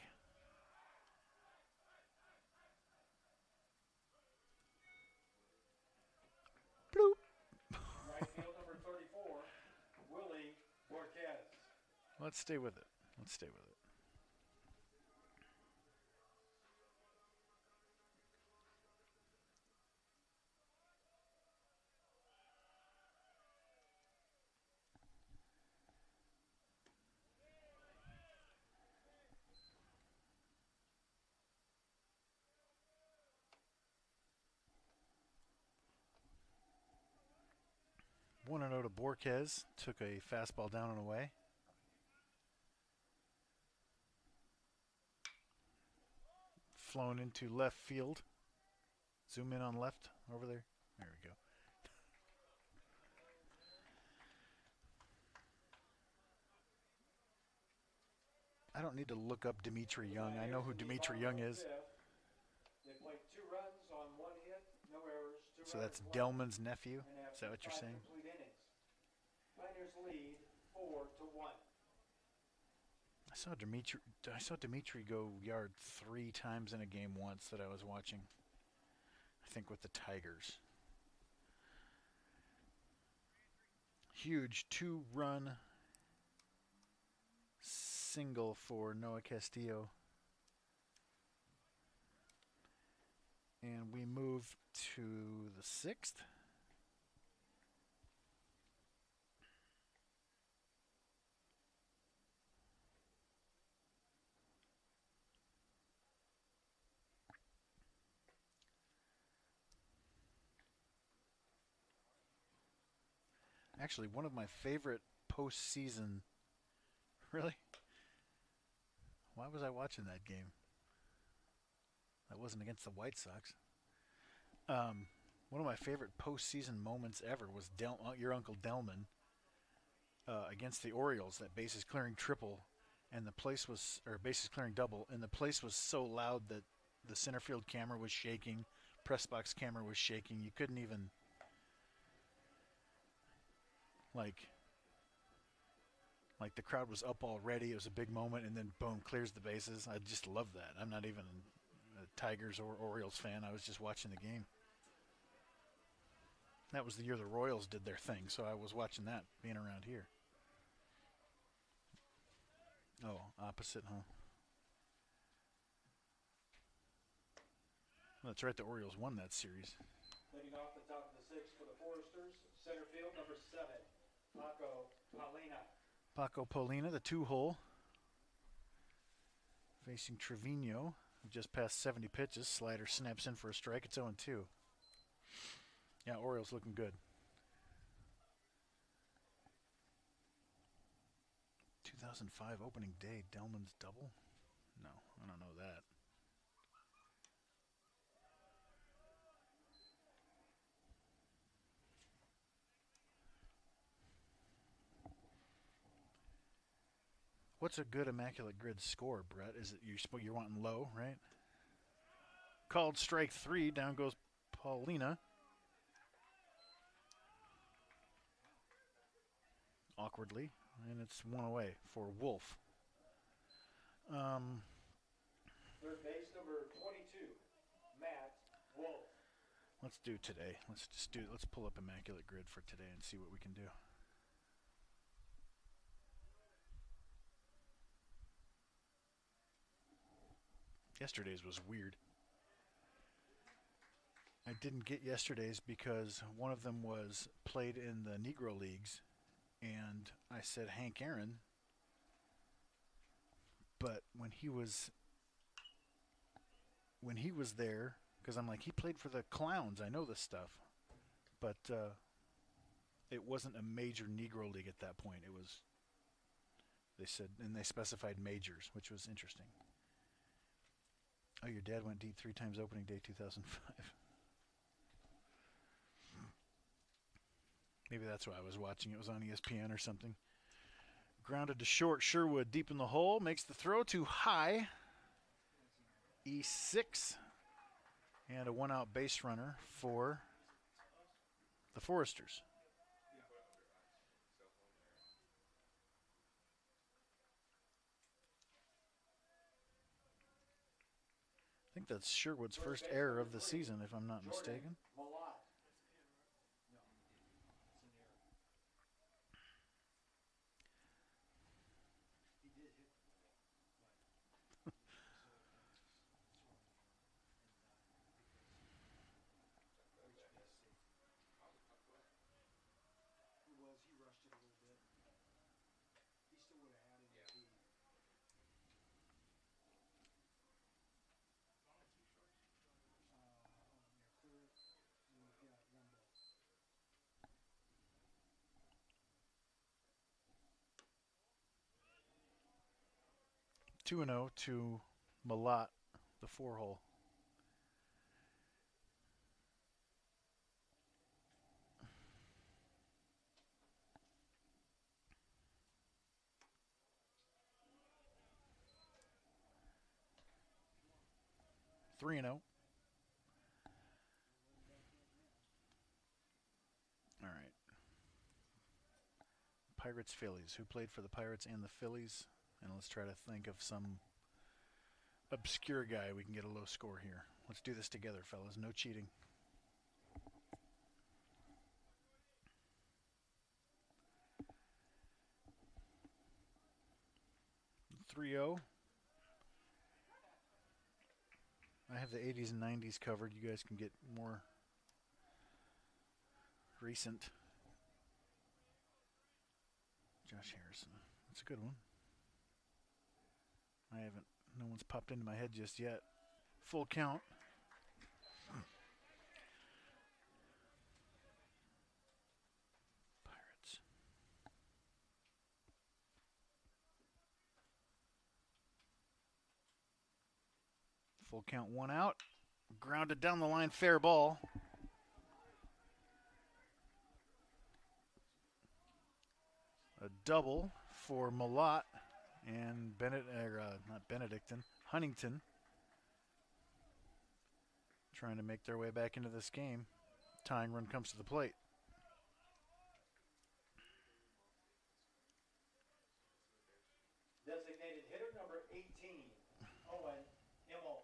Bloop. Right field number 34, Willie Borquez. Let's stay with it. Let's stay with it. 1-0 to Borquez. Took a fastball down and away. Flown into left field. Zoom in on left over there. There we go. I don't need to look up Dimitri Young. I know who Dimitri Young is. They played 2 runs on 1 hit, no errors. So that's Delman's nephew. Is that what you're saying? Pioneers lead 4-1. I saw Dimitri go yard 3 times in a game once that I was watching. I think with the Tigers. Huge 2-run single for Noah Castillo. And we move to the 6th. Actually, one of my favorite postseason. Really? Why was I watching that game? That wasn't against the White Sox. One of my favorite postseason moments ever was your Uncle Delman against the Orioles. That bases clearing triple, and the place was, or bases clearing double, and the place was so loud that the center field camera was shaking, press box camera was shaking. You couldn't even like the crowd was up already. It was a big moment, and then boom, clears the bases. I just love that. I'm not even a Tigers or Orioles fan. I was just watching the game. That was the year the Royals did their thing, so I was watching that, being around here. Oh, opposite, huh? Well, that's right, the Orioles won that series. Leading off the top of the 6th for the Foresters, center field, number 7, Paco Paulina. Paco Paulina, the 2-hole. Facing Trevino, who just passed 70 pitches. Slider snaps in for a strike. It's 0-2. Yeah, Orioles looking good. 2005 opening day, Delman's double? No, I don't know that. What's a good Immaculate Grid score, Brett? Is it you're wanting low, right? Called strike 3. Down goes Paulina. Awkwardly, and it's 1 away for Wolf. Third base, number 22, Matt Wolf. Let's do today. Let's pull up Immaculate Grid for today and see what we can do. Yesterday's was weird. I didn't get yesterday's because one of them was played in the Negro Leagues, and I said Hank Aaron, but when he was there, because I'm like, he played for the Clowns, I know this stuff, but it wasn't a major Negro League at that point. It was, they said, and they specified majors, which was interesting. Oh, your dad went deep 3 times opening day 2005. Maybe that's why I was watching. It was on ESPN or something. Grounded to short. Sherwood deep in the hole. Makes the throw too high. E6. And a 1-out base runner for the Foresters. I think that's Sherwood's first error of the season, if I'm not mistaken. 2-0 to Malat, the 4-hole. Three and 0. All right. Pirates Phillies. Who played for the Pirates and the Phillies? And let's try to think of some obscure guy we can get a low score here. Let's do this together, fellas. No cheating. .30. I have the 80s and 90s covered. You guys can get more recent. Josh Harrison. That's a good one. No one's popped into my head just yet. Full count. Pirates. Full count, one out. Grounded down the line, fair ball. A double for Malat and Huntington. Trying to make their way back into this game. Tying run comes to the plate. Designated hitter number 18, Owen Immel.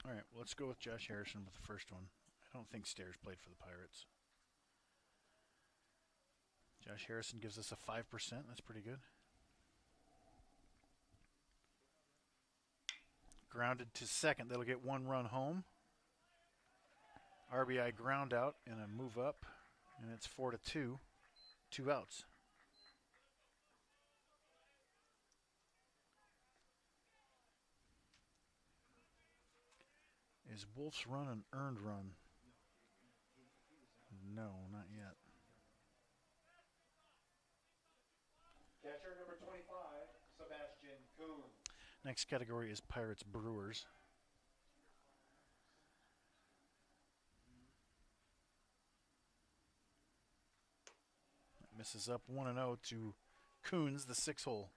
All right, well, let's go with Josh Harrison with the first one. I don't think Stairs played for the Pirates. Josh Harrison gives us a 5%. That's pretty good. Grounded to second. That'll get one run home. RBI ground out and a move up. And it's 4-2. 2 outs. Is Wolf's run an earned run? No, not yet. Catcher number 25, Sebastian Kuhn. Next category is Pirates Brewers. Misses up 1-0 to Coons, the 6-hole.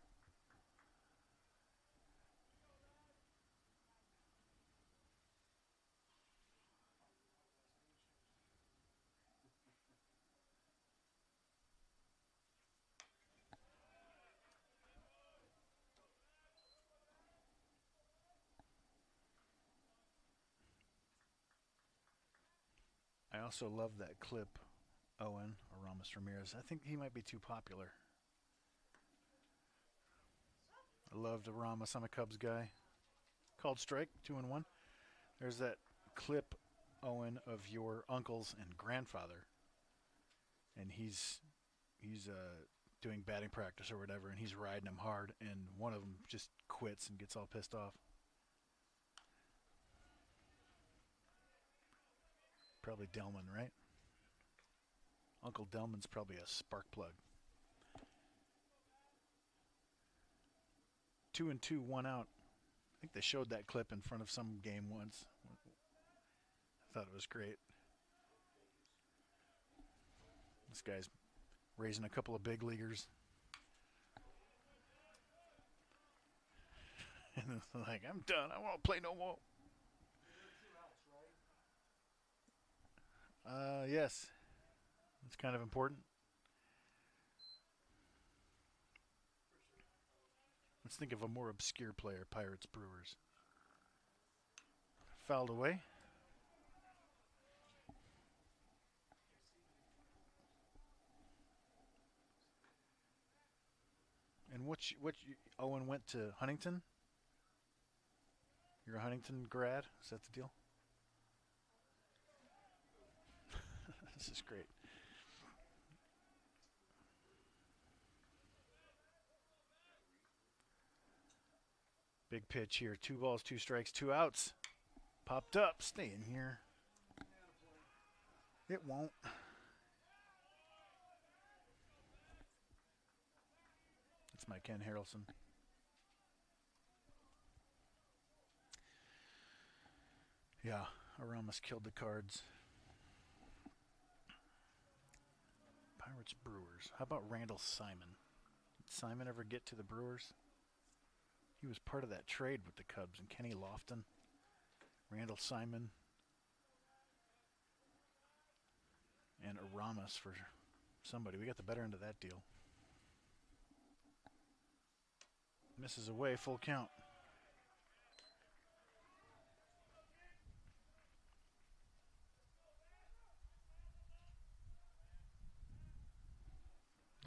I also love that clip, Owen or Ramos Ramirez. I think he might be too popular. I loved Ramos. I'm a Cubs guy. Called strike, 2-1. There's that clip, Owen, of your uncles and grandfather, and he's doing batting practice or whatever, and he's riding him hard, and one of them just quits and gets all pissed off. Probably Delman, right? Uncle Delman's probably a spark plug. 2-2, 1 out. I think they showed that clip in front of some game once. I thought it was great. This guy's raising a couple of big leaguers. And it's like, I'm done. I won't play no more. Yes. It's kind of important. Let's think of a more obscure player, Pirates Brewers. Fouled away. And Owen went to Huntington? You're a Huntington grad? Is that the deal? This is great. Big pitch here. 2 balls, 2 strikes, 2 outs. Popped up. Stay in here. It won't. my Ken Harrelson. Yeah, Aramis killed the Cards. Pirates Brewers. How about Randall Simon? Did Simon ever get to the Brewers? He was part of that trade with the Cubs and Kenny Lofton. Randall Simon. And Aramis for somebody. We got the better end of that deal. Misses away, full count.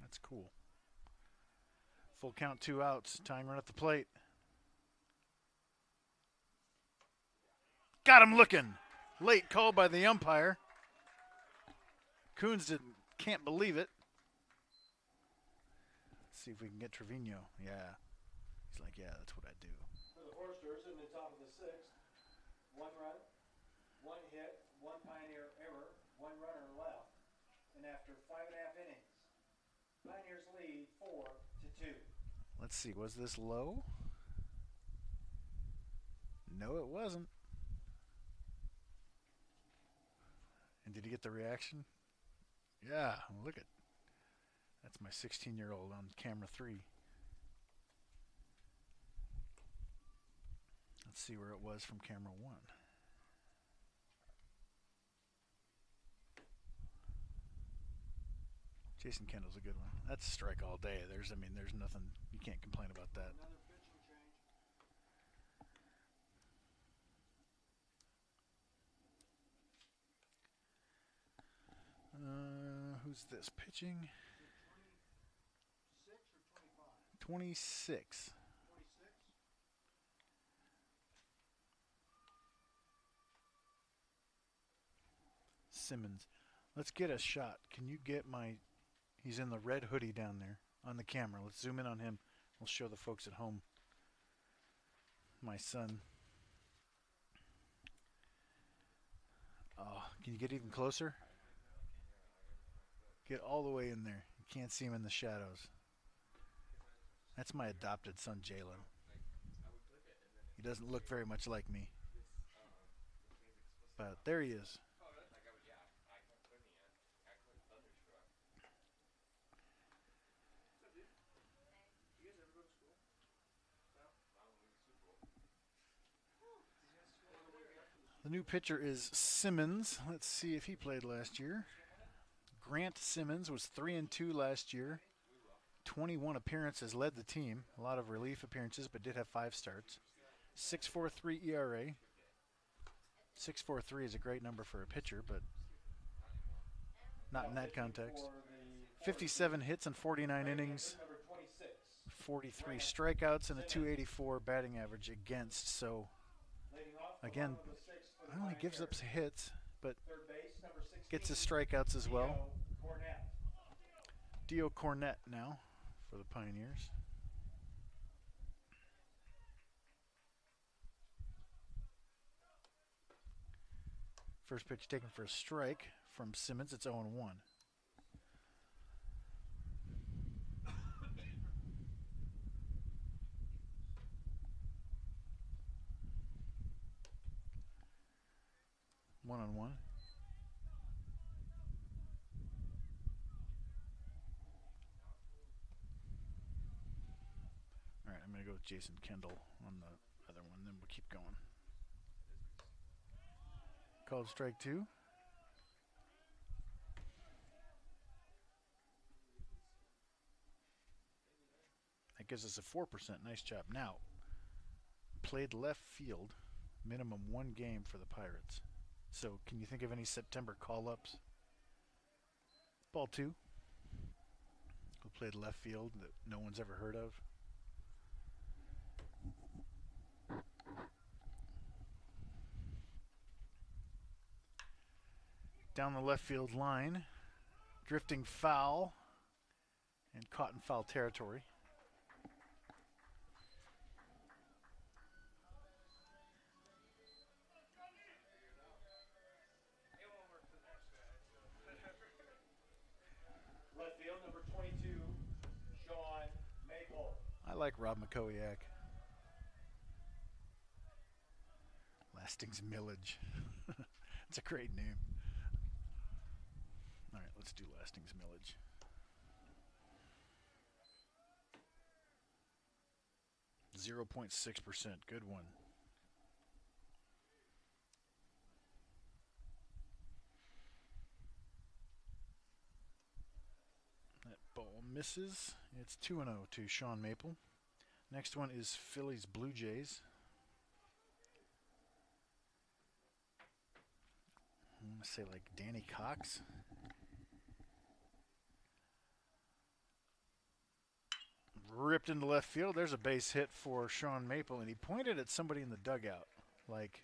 That's cool. Full count, 2 outs. Tying run at the plate. Got him looking. Late call by the umpire. Coons can't believe it. Let's see if we can get Trevino. Yeah. He's like, yeah, that's what I do. For the Foresters in the top of the 6th, 1 run, 1 hit, 1 Pioneer error, 1 runner left, and after 5.5 innings, Pioneers lead 4-2. Let's see, was this low? No, it wasn't. And did he get the reaction? Yeah, look at. That's my 16-year-old on camera 3. Let's see where it was from camera 1. Jason Kendall's a good one. That's a strike all day. There's nothing. You can't complain about that. Another pitching change. Who's this pitching? 26 or 25? 26. 26? Simmons. Let's get a shot. Can you get my... He's in the red hoodie down there on the camera. Let's zoom in on him. We'll show the folks at home. My son. Oh, can you get even closer? Get all the way in there. You can't see him in the shadows. That's my adopted son, Jalen. He doesn't look very much like me. But there he is. The new pitcher is Simmons. Let's see if he played last year. Grant Simmons was 3-2 last year. 21 appearances, led the team. A lot of relief appearances, but did have 5 starts. 6.43 ERA. 6.43 is a great number for a pitcher, but not in that context. 57 hits in 49 innings. 43 strikeouts and a 284 batting average against. So, again, not only gives up hits, but gets his strikeouts as well. Dio Cornette now for the Pioneers. First pitch taken for a strike from Simmons. It's 0-1. One-on-one. All right, I'm going to go with Jason Kendall on the other one, then we'll keep going. Called strike 2. That gives us a 4%. Nice job. Now, played left field, minimum 1 game for the Pirates. So, can you think of any September call-ups? Ball 2. Who played left field that no one's ever heard of? Down the left field line. Drifting foul. And caught in foul territory. Left field, number 22, Sean Maple. I like Rob McCowiak. Lasting's Millage. It's a great name. All right, let's do Lasting's Millage. .6%. Good one. That ball misses. It's 2-0 to Sean Maple. Next one is Phillies Blue Jays. I'm going to say like Danny Cox. Ripped into left field. There's a base hit for Sean Maple, and he pointed at somebody in the dugout. Like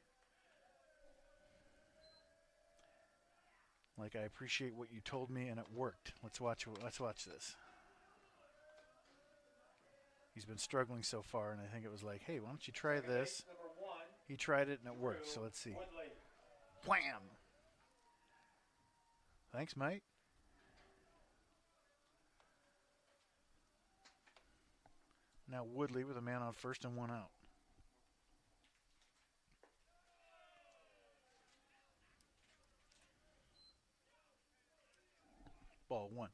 I appreciate what you told me, and it worked. Let's watch this. He's been struggling so far, and I think it was like, hey, why don't you try this? He tried it, and it worked, so let's see. Wham! Thanks, mate. Now Woodley with a man on first and 1 out. Ball 1.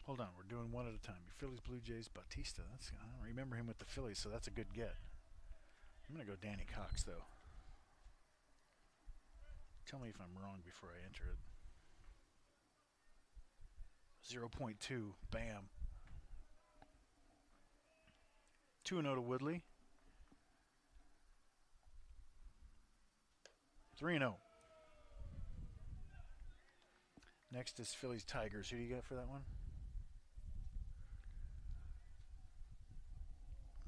Hold on, we're doing one at a time. Phillies, Blue Jays, Bautista. I don't remember him with the Phillies, so that's a good get. I'm going to go Danny Cox, though. Tell me if I'm wrong before I enter it. 0.2. Bam. 2-0 to Woodley. 3-0. Next is Phillies Tigers. Who do you got for that one?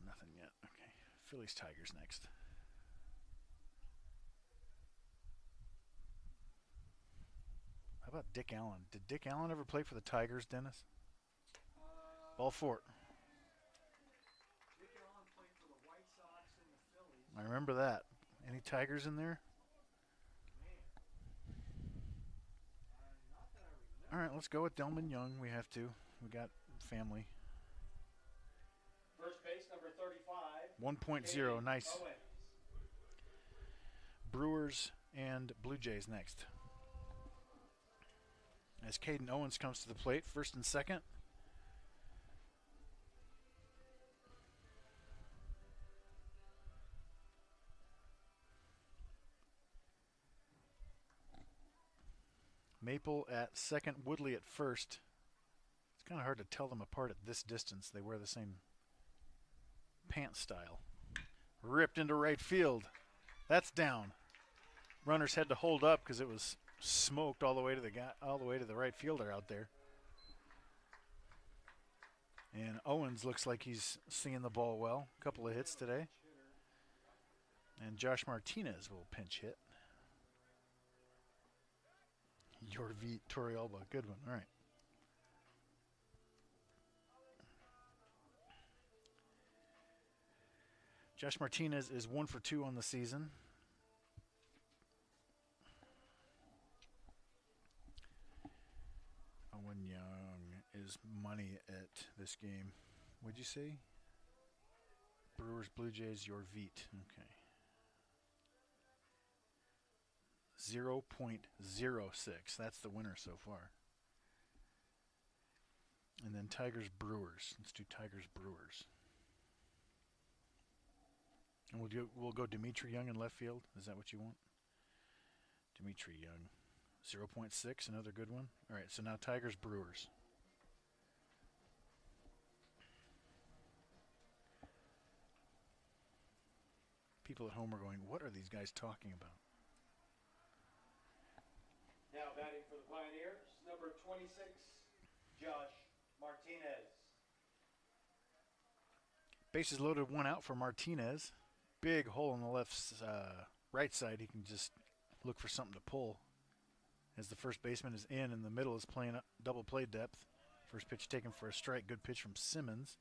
Nothing yet. Okay. Phillies Tigers next. How about Dick Allen? Did Dick Allen ever play for the Tigers, Dennis? Ball 4. Dick Allen played for the White Sox and the Phillies. I remember that. Any Tigers in there? All right, let's go with Delman Young. We have to. We got family. First base, number 35. 1.0. Nice. Owens. Brewers and Blue Jays next. As Caden Owens comes to the plate, first and second. Maple at second, Woodley at first. It's kind of hard to tell them apart at this distance. They wear the same pant style. Ripped into right field. That's down. Runners had to hold up because it was smoked all the way to the right fielder out there. And Owens looks like he's seeing the ball well. A couple of hits today. And Josh Martinez will pinch hit. Yorvi Torrealba, good one. All right. Josh Martinez is 1 for 2 on the season. Owen Young is money at this game. What'd you say? Brewers, Blue Jays, Yorvit. Okay. 0.06. That's the winner so far. And then Tigers, Brewers. Let's do Tigers, Brewers. And we'll go Dimitri Young in left field. Is that what you want? Dimitri Young. 0.6, another good one. All right, so now Tigers, Brewers. People at home are going, what are these guys talking about? Now batting for the Pioneers, number 26, Josh Martinez. Bases loaded, 1 out for Martinez. Big hole on the left right side. He can just look for something to pull. As the first baseman is in the middle is playing double play depth. First pitch taken for a strike. Good pitch from Simmons.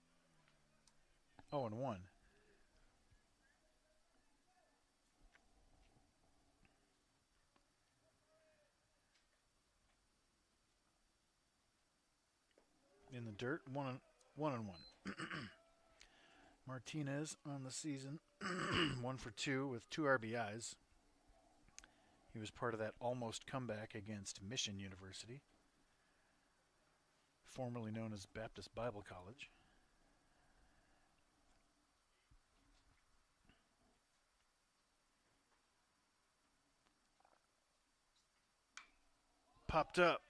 0-1. in the dirt, one and one. Martinez on the season, 1 for 2 with 2 RBIs. He was part of that almost comeback against Mission University, formerly known as Baptist Bible College. Popped up.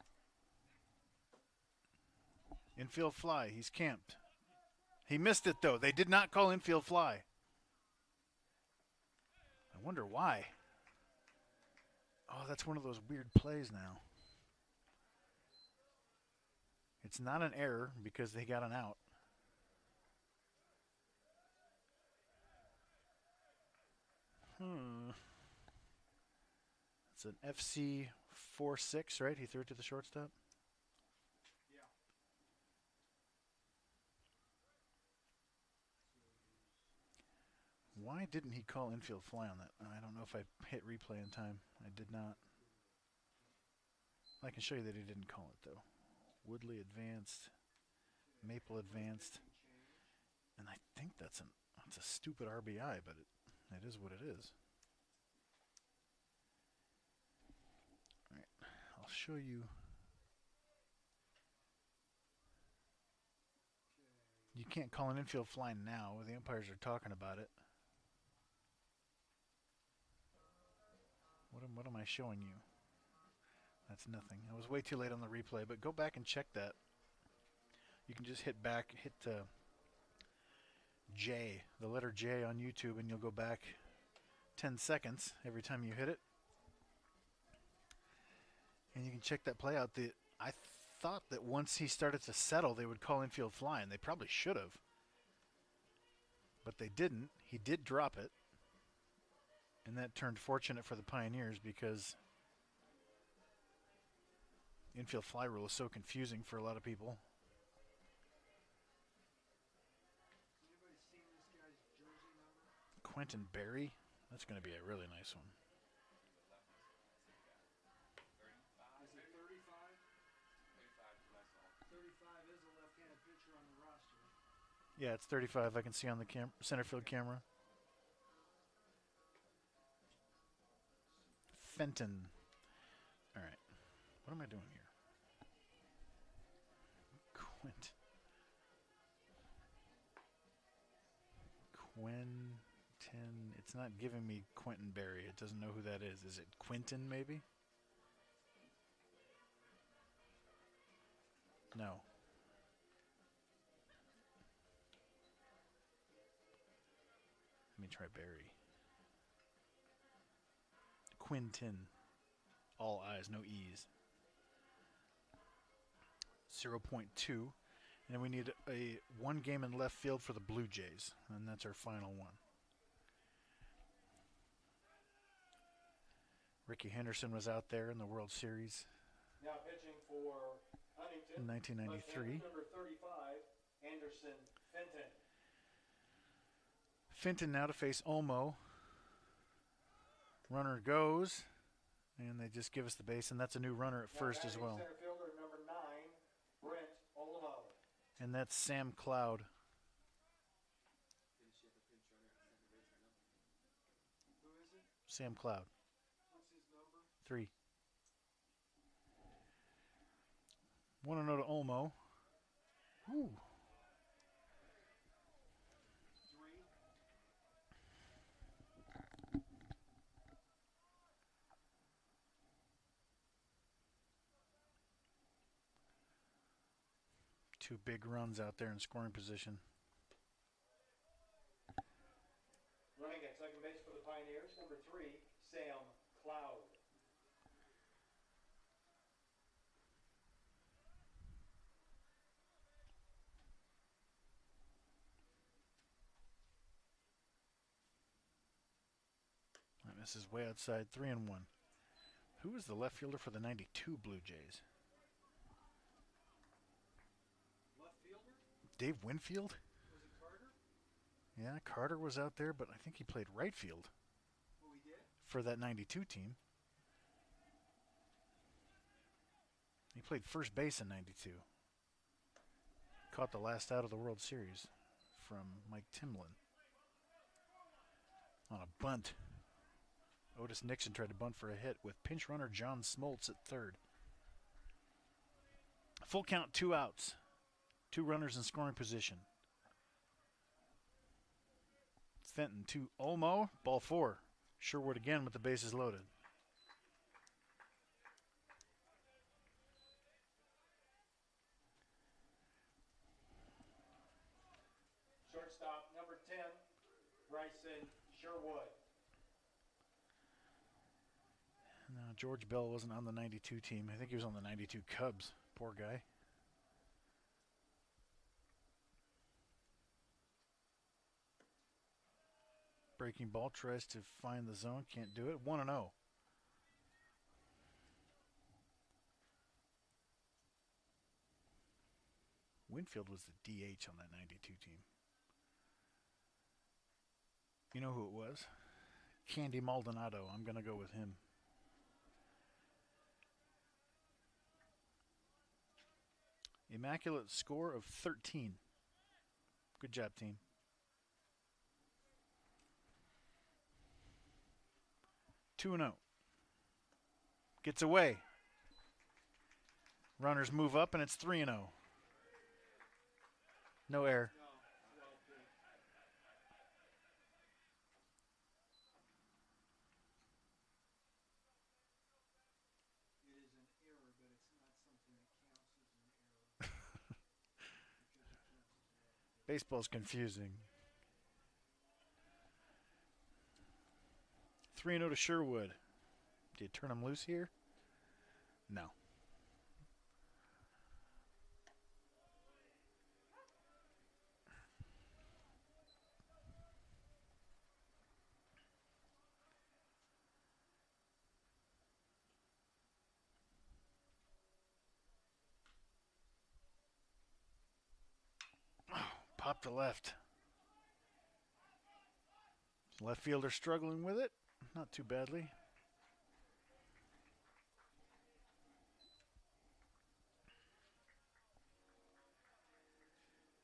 Infield fly. He's camped. He missed it, though. They did not call infield fly. I wonder why. Oh, that's one of those weird plays now. It's not an error because they got an out. It's an FC 4-6, right? He threw it to the shortstop. Why didn't he call infield fly on that? I don't know if I hit replay in time. I did not. I can show you that he didn't call it, though. Woodley advanced. Maple advanced. And I think that's a stupid RBI, but it is what it is. All right, I'll show you. You can't call an infield fly now. The umpires are talking about it. What am I showing you? That's nothing. I was way too late on the replay, but go back and check that. You can just hit back, hit J, the letter J on YouTube, and you'll go back 10 seconds every time you hit it. And you can check that play out. I thought that once he started to settle, they would call infield fly, and they probably should have. But they didn't. He did drop it. And that turned fortunate for the Pioneers because infield fly rule is so confusing for a lot of people. Anybody seen this guy's jersey number? Quentin Berry. That's going to be a really nice one. Is it 35? 35 is a left-handed pitcher on the roster. Yeah, it's 35. I can see on the center field camera. Fenton. All right. What am I doing here? Quentin. It's not giving me Quentin Berry. It doesn't know who that is. Is it Quentin, maybe? No. Let me try Berry. Quinton. All I's, no E's. 0.2. And then we need a 1 game in left field for the Blue Jays. And that's our final one. Ricky Henderson was out there in the World Series. Now pitching for Huntington. In 1993. Number 35, Anderson Fenton. Fenton now to face Olmo. Runner goes, and they just give us the base, and that's a new runner at first as well. Center fielder number 9, Brent Olmo. And that's Sam Cloud. Who is it? Sam Cloud. What's his number? 3. 1-0 to Olmo. Woo. 3. Two big runs out there in scoring position. Running at second base for the Pioneers, number 3, Sam Cloud. And this is way outside, 3-1. Who was the left fielder for the 92 Blue Jays? Left fielder? Dave Winfield? Was it Carter? Yeah, Carter was out there, but I think he played right field Oh, he did? for that 92 team. He played first base in 92. Caught the last out of the World Series from Mike Timlin on a bunt. Otis Nixon tried to bunt for a hit with pinch runner John Smoltz at third. Full count, 2 outs. 2 runners in scoring position. Fenton to Olmo, ball 4. Sherwood again with the bases loaded. Shortstop number 10, Bryson Sherwood. No, George Bell wasn't on the 92 team. I think he was on the 92 Cubs. Poor guy. Breaking ball, tries to find the zone, can't do it. 1-0. Winfield was the DH on that 92 team. You know who it was? Candy Maldonado. I'm going to go with him. Immaculate score of 13. Good job, team. Two and 0. Gets away. Runners move up, and it's 3-0. No error. It is an error, but it's not something that counts as an error. Because it counts as an error. Baseball's confusing. 3-0 to Sherwood. Do you turn him loose here? No. Pop to left. Left fielder struggling with it. Not too badly.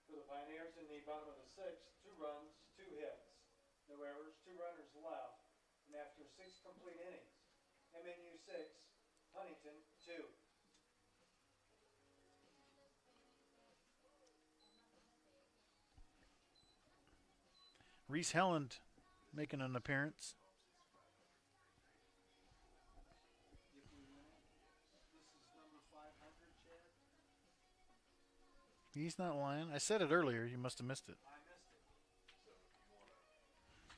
For the Pioneers in the bottom of the 6th, 2 runs, 2 hits. No errors, 2 runners left. And after 6 complete innings, MNU 6, Huntington 2. Reese Helland making an appearance. If we win it, this is number 500, Chad. He's not lying. I said it earlier. You must have missed it. I missed it.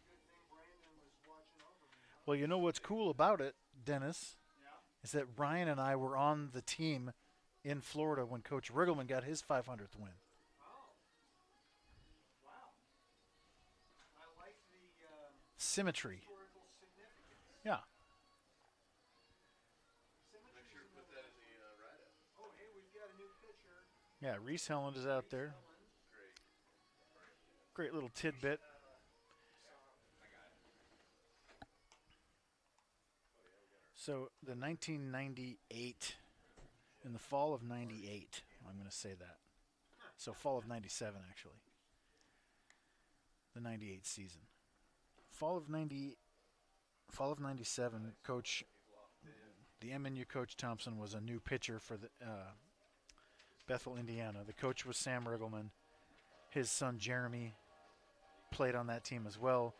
Good thing Brandon was watching over me. Huh? Well, you know what's cool about it, Dennis, Yeah. is that Ryan and I were on the team in Florida when Coach Riggleman got his 500th win. Oh. Wow. I like the Symmetry. historical significance. Yeah. Symmetry Make sure to is put another- that in the write-up. Oh, hey, we've got a new pitcher. Yeah, Reese Helland is out there. Great. Great little tidbit. So the 1998, in the fall of 98, I'm going to say that. So fall of 97, actually. The 98 season. Fall of 97, the MNU coach Thompson was a new pitcher for the Bethel, Indiana. The coach was Sam Riggleman. His son Jeremy played on that team as well.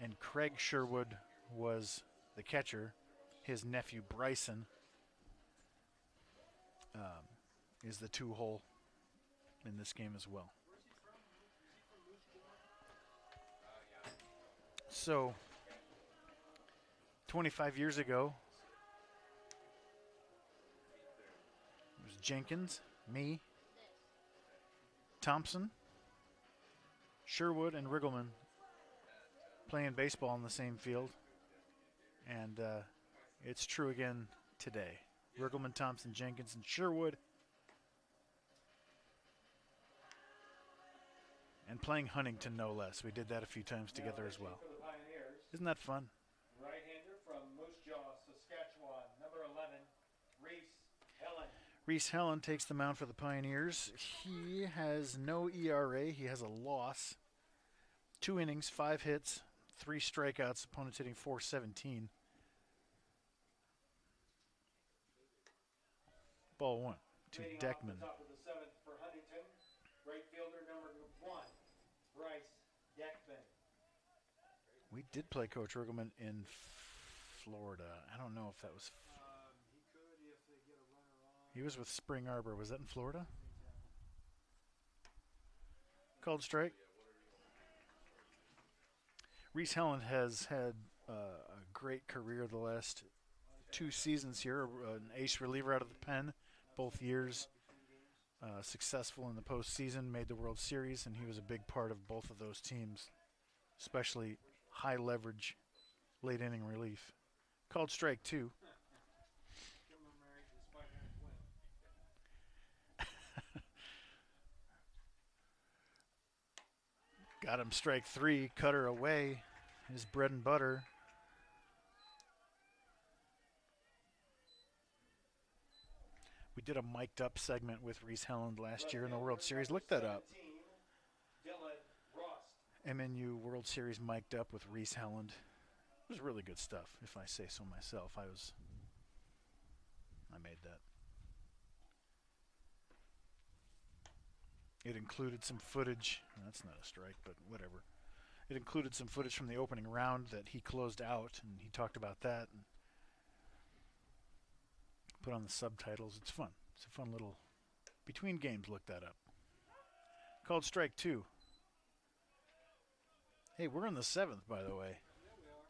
And Craig Sherwood was the catcher. His nephew Bryson is the 2-hole in this game as well. Where's he from? Is he from Moose Jaw? So, 25 years ago, it was Jenkins, me, Thompson, Sherwood, and Riggleman playing baseball on the same field. And it's true again today. Riggleman, Thompson, Jenkins, and Sherwood. And playing Huntington, no less. We did that a few times together as well. For the Pioneers, Isn't that fun? right-hander from Moose Jaw, Saskatchewan, number 11, Reese Helen. Reese Helen takes the mound for the Pioneers. He has no ERA. He has a loss. 2 innings, 5 hits, 3 strikeouts. Opponent's hitting .417. Ball 1 to Leading off Deckman. the top of the 7th for Huntington, right fielder number 1, Bryce Deckman. We did play Coach Riggleman in Florida. I don't know if that was. He could if they get a runner on. He was with Spring Arbor. Was that in Florida? I think that Called strike. Reese Helen has had a great career the last 2 seasons here. An ace reliever out of the pen, both years. Successful in the postseason, made the World Series, and he was a big part of both of those teams, especially high leverage, late inning relief. Called strike 2. commemorate his 500th win. Got him strike 3, cutter away, his bread and butter. We did a mic'd up segment with Reese Helen last year in the World Series. Look that up. 17, Dylan Rost. MNU World Series mic'd up with Reese Helen. It was really good stuff, if I say so myself. I made that. It included some footage. That's not a strike, but whatever. It included some footage from the opening round that he closed out, and he talked about that and put on the subtitles. It's fun. It's a fun little between games. Look that up. Called strike 2. Hey, we're in the 7th, by the way. Yeah, we are.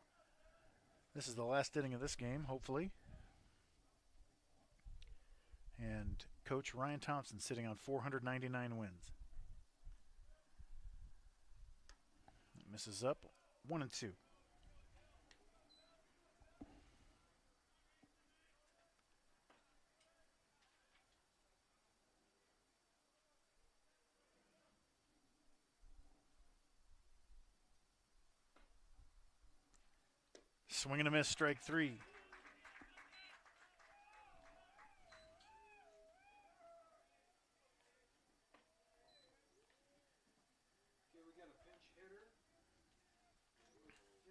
This is the last inning of this game, hopefully. And Coach Ryan Thompson sitting on 499 wins. Misses up. 1-2. Swing and a miss, strike 3. Okay, we got a pinch hitter with 15.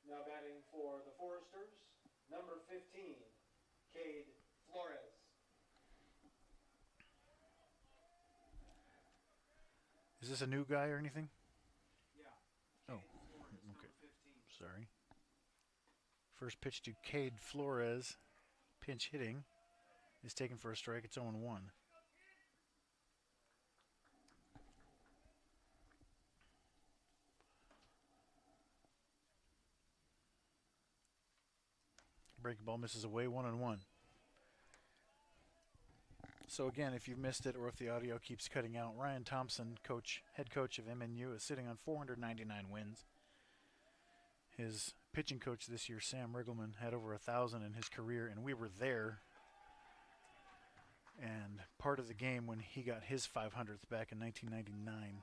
Now batting for the Foresters, number 15, Cade Flores. Is this a new guy or anything? Yeah. Oh, Flores, okay. number 15. Sorry. First pitch to Cade Flores. Pinch hitting. Is taken for a strike. It's 0-1. Breaking ball misses away, 1-1. So again, if you've missed it or if the audio keeps cutting out, Ryan Thompson, head coach of MNU, is sitting on 499 wins. His pitching coach this year, Sam Riggleman, had over 1,000 in his career, and we were there. And part of the game when he got his 500th back in 1999.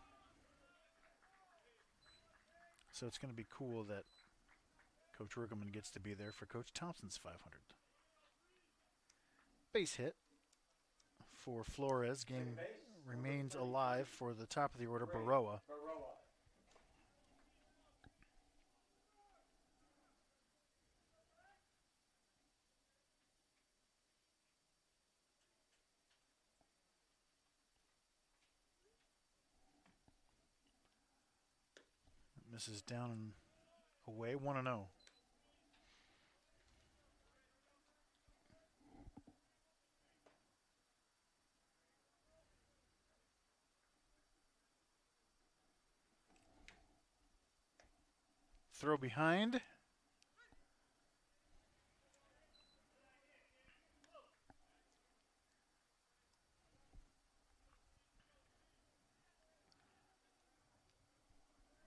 So it's going to be cool that Coach Riggleman gets to be there for Coach Thompson's 500th. Base hit for Flores. Game remains alive for the top of the order, Baroa. Misses down and away, 1-0. Throw behind.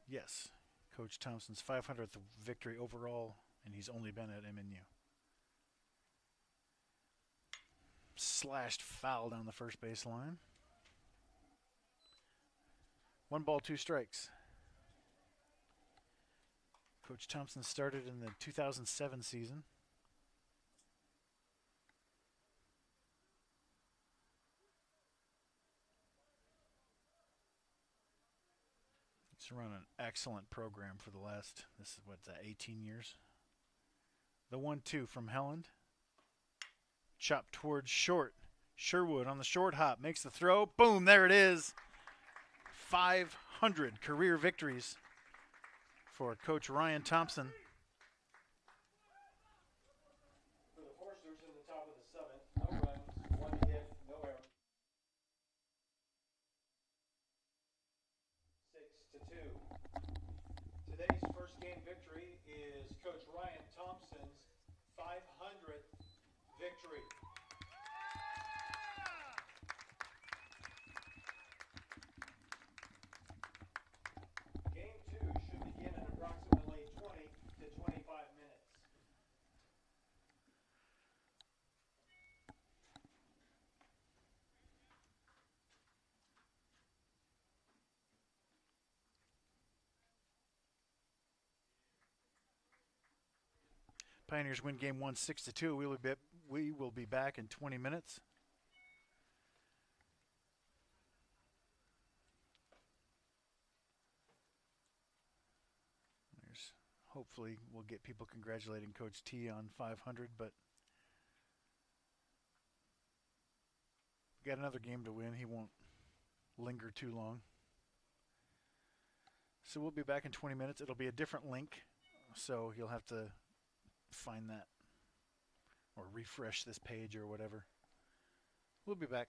Yes, Coach Thompson's 500th victory overall, and he's only been at MNU. Slashed foul down the first base line. 1 ball, 2 strikes. Coach Thompson started in the 2007 season. He's run an excellent program for the last, this is what's that, 18 years. The 1-2 from Helland. Chopped towards short. Sherwood on the short hop makes the throw. Boom, there it is. 500 career victories for Coach Ryan Thompson. For the Foresters in the top of the 7th, no runs, 1 hit, no errors. 6-2. Today's first game victory is Coach Ryan Thompson's 500th victory. Game 2 should begin in approximately 20 to 25 minutes. Pioneers win game 1 6-2. We will be back in 20 minutes. Hopefully we'll get people congratulating Coach T on 500, but we got another game to win. He won't linger too long. So we'll be back in 20 minutes. It'll be a different link, so you'll have to find that or refresh this page or whatever. We'll be back.